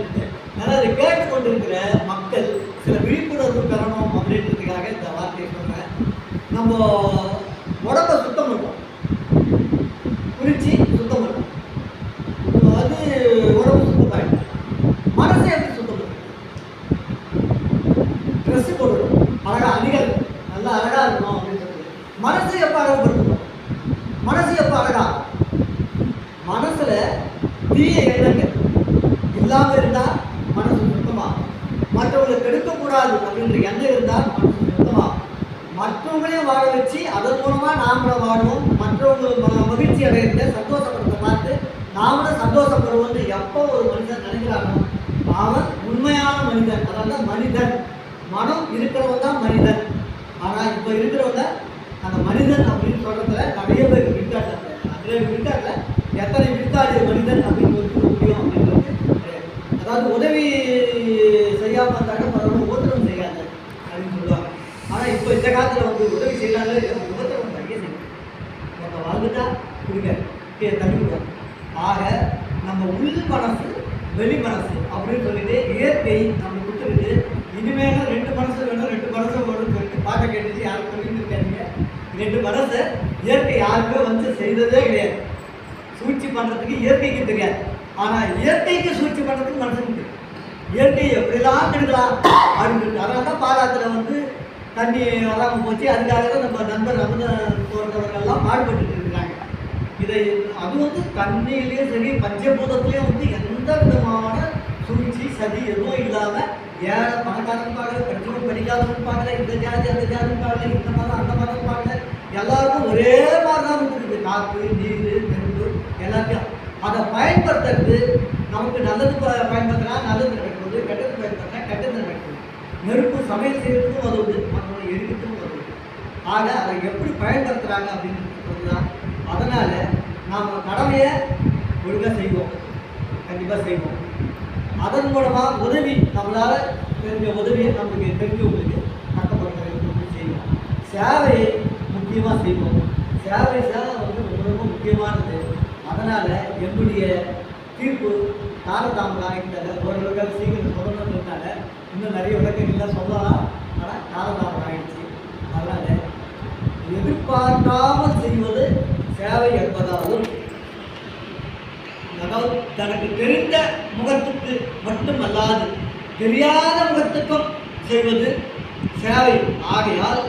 அதனால் அதை கேட்டுக்கொண்டிருக்கிற மக்கள் சில விழிப்புணர்வு பெறணும் அப்படின்றதுக்காக இந்த வார்த்தையை சொல்கிறேன். நம்ம உடம்பை சுத்தம் பண்ணுவோம், குளிச்சு சுத்தம் பண்ணுவோம், அது உடம்பு சுத்தமாயிடும். மனசை எப்படி சுத்தம் பண்ணுவோம்? ட்ரெஸ்ஸு போடணும், அழகாக அணிகள் நல்லா அழகாக இருக்கணும் அப்படின்னு சொல்லுது. மனசை எப்போ அழகுபடுத்தணும்? மனசு எப்போ அழகா? மனசுல தீய எண்ணங்கள் இல்லாமல் இருந்தால் மனசு சுத்தமாகும். மற்றவங்களை கெடுக்கக்கூடாது அப்படின்ற எண்ணம் இருந்தால் மனசு சுத்தமாகும். மற்றவங்களையும் வாழ வச்சு அதன் மூலமாக நாமளும் வாழுவோம். மற்றவங்க மகிழ்ச்சி அடையிறத சந்தோஷப்படுத்த பார்த்து நாமளும் சந்தோஷப்படுவோம்னு எப்போ ஒரு மனிதன் நினைக்கிறானோ அவன் உண்மையான மனிதன். அதாவது மனிதன், மனம் இருக்கிறவன் தான் மனிதன். ஆனால் இப்போ இருக்கிறவங்க அந்த மனிதன் அப்படின்னு சொல்கிறதுல நிறைய பேர் விழுக்காட்டில், அதில் விழுக்காட்டில் எத்தனை விழுக்காடு மனிதன் அப்படின்னு ஒதுக்க முடியும் அப்படின்றது கிடையாது. அதாவது உதவி செய்யாமல் இருந்தாலும் பரவாயில்ல, உபத்திரம் செய்யாது அப்படின்னு சொல்லுவாங்க. ஆனால் இப்போ இந்த காலத்தில் வந்து உதவி செய்யலாம்ல, உபத்திரம் நிறைய செய்யும். நம்ம வாழ்ந்துட்டா கொடுக்க தண்ணி கொடுக்கும். ஆக நம்ம உள் மனசு வெளி மனசு அப்படின்னு சொல்லிட்டு இயற்கை நம்ம கொடுத்துருக்கு. இனிமேலும் 2 மனசு வேணும், 2 மனசு வேணும்னு சொல்லிட்டு பாட்டை கேட்டுச்சு யாரும் சொல்லிட்டு இருக்காங்க. 2 மனசை இயற்கை யாருமே வந்து செய்ததே கிடையாது. சூழ்ச்சி பண்ணுறதுக்கு இயற்கைக்கு தெரியாது, ஆனால் இயற்கைக்கு சூழ்ச்சி பண்ணுறதுக்கு மனசுக்கு தெரியும். இயற்கையை எப்படிலாம் கெடுக்கலாம் அப்படின்னு. அதனால தான் பாலாத்தில் வந்து தண்ணி வராமல் போச்சு. அதுக்காக தான் நம்ம நண்பர் போன்றவர்கள்லாம் பாடுபட்டு இருக்கிறாங்க. இதை அது வந்து தண்ணியிலையும் சரி பஞ்சபூதத்துலேயும் வந்து எந்த விதமான சூழ்ச்சி சதி எதுவும் இல்லாமல் ஏழை பணக்காரன் பார்க்கல, படித்தவன் படிக்காதவன் பார்க்கல, இந்த ஜாதி அந்த ஜாதி பார்க்கல, இந்த மதம் அந்த மதம் பார்க்கல, எல்லாருக்கும் ஒரே மாதிரி தான் இருக்குது. காற்று நீர் நெருப்பு எல்லாத்தையும் அதை பயன்படுத்துறது நமக்கு நல்லது பயன்படுத்தினா நல்லது நடக்கிறது, கெட்டது பயன்படுத்தினா கெட்டது நடக்கிறது. நெருப்பு சமையல் செய்யறதுக்கும் உதவுது, மற்றவங்க எரிக்கிறதுக்கும் உதவுது. ஆக அதை எப்படி பயன்படுத்துகிறாங்க அப்படின்னு தான். அதனால் நாம் கடமையை ஒழுங்காக செய்வோம், கண்டிப்பாக செய்வோம். அதன் மூலமாக உதவி நம்மளால் தெரிஞ்ச உதவியை நமக்கு தெரிஞ்சவங்களுக்கு பக்கப்படுத்துறதுக்கு செய்வோம். சேவையை முக்கியமாக செய்வோம். சேவை வந்து ரொம்ப ரொம்ப முக்கியமானது. அதனால் என்னுடைய தீர்ப்பு காலதாமதம் ஆகிட்டாங்க. ஓரளவுக்கு சீக்கிரம் சொல்லணுன்றதுனால இன்னும் நிறைய விளக்கங்கள்லாம் சொல்லலாம், ஆனால் காலதாமதம் ஆகிடுச்சு. அதனால் எதிர்பார்க்காமல் செய்வது சேவை என்பதாலும், அதாவது தனக்கு தெரிந்த முகத்துக்கு மட்டும் அல்லாது தெரியாத முகத்துக்கும் செய்வது சேவை. ஆகையால்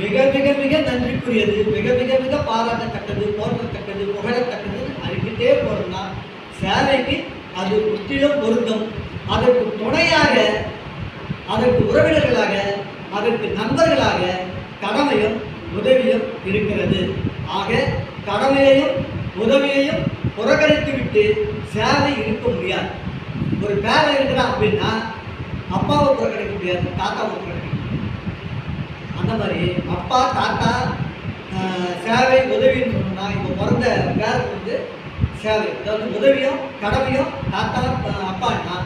மிக மிக மிக நன்றிக்குரியது, மிக மிக மிக பாராட்டத்தக்கது, போற்றத்தக்கது, புகழத்தக்கது அறிக்கிட்டே போகிறோம்னா சேவைக்கு அது முற்றிலும் பொருந்தும். அதற்கு துணையாக, அதற்கு உறவினர்களாக, அதற்கு நண்பர்களாக கடமையும் உதவியும் இருக்கிறது. ஆக கடமையையும் உதவியையும் புறக்கணித்து விட்டு சேவை இருக்க முடியாது. ஒரு பேரை இருக்கிறான் அப்படின்னா அப்பாவை புறக்கணிக்க முடியாது, தாத்தாவை புறக்கணிக்க முடியாது. அந்த மாதிரி அப்பா தாத்தா சேவை உதவின்னு சொன்னோம்னா இப்போ பிறந்த பேருக்கு வந்து சேவை, அதாவது உதவியும் கடமையும் தாத்தா அப்பான்னா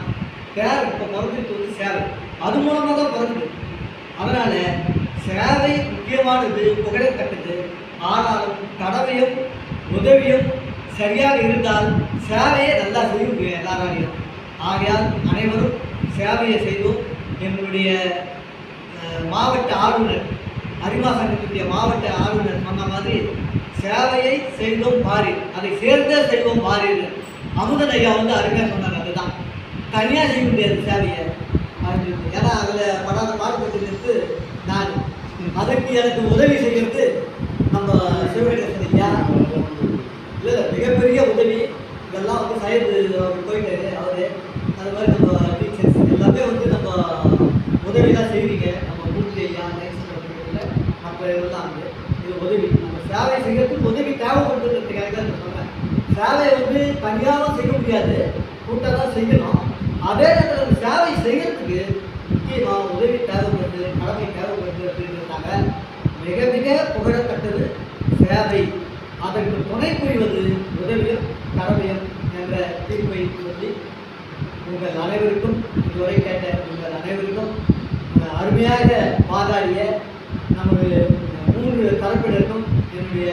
பேர் இப்போ பிறந்துட்டு வந்து சேவை, அது மூலமாக தான் பிறகுது. அதனால சேவை முக்கியமானது, புகழத்தக்கது. ஆனாலும் கடமையும் உதவியும் சரியாக இருந்தால் சேவையை நல்லா செய்ய முடியும் எல்லாராலையும். ஆகையால் அனைவரும் சேவையை செய்வோம். எங்களுடைய மாவட்ட ஆளுநர், அரிமா சங்கத்துடைய மாவட்ட ஆளுநர் சொன்ன மாதிரி சேவையை செய்தோம் பாரி, அதை சேர்ந்தே செய்வோம் பாரி. அமுதன் ஐயா வந்து அருமையாக சொன்னாங்க. அதுதான் தனியாக செய்ய முடியாது சேவையை அப்படின்னு. ஏன்னா அதில் படாத பாடுபட்டு நான் அதுக்கு எனக்கு உதவி செய்கிறது நம்ம சிவகணேசன் ஐயா. இல்லை மிகப்பெரிய உதவி. இதெல்லாம் வந்து சைடு அவர் போயிட்டாரு அவரு. அது மாதிரி நம்ம டீச்சர்ஸ் எல்லாமே வந்து நம்ம உதவி தான் செய்வீங்க. நம்ம மூர்த்தி ஐயா நேசன் மற்ற இதெல்லாம் வந்து இது உதவி. நம்ம சேவை செய்யறதுக்கு உதவி தேவைப்படுறதுக்காக தான் சொல்கிறேன். சேவையை வந்து தனியாகவும் செய்ய முடியாது, கூட்டாக தான் செய்யணும். அதே நேரத்தில் அந்த சேவை செய்யறதுக்கு முக்கியமாக உதவி தேவைப்படுது, கடமை தேவைப்படுது அப்படின்றதாங்க மிக மிக புகழத்தக்கது சேவை. அதற்கு துணை புரிவது உதவியும் கடமையும் என்ற தீர்ப்பை சொல்லி உங்கள் அனைவருக்கும், இதுவரை கேட்ட உங்கள் அனைவருக்கும் அருமையாக வாதாடிய நமது 3 தரப்பினருக்கும் என்னுடைய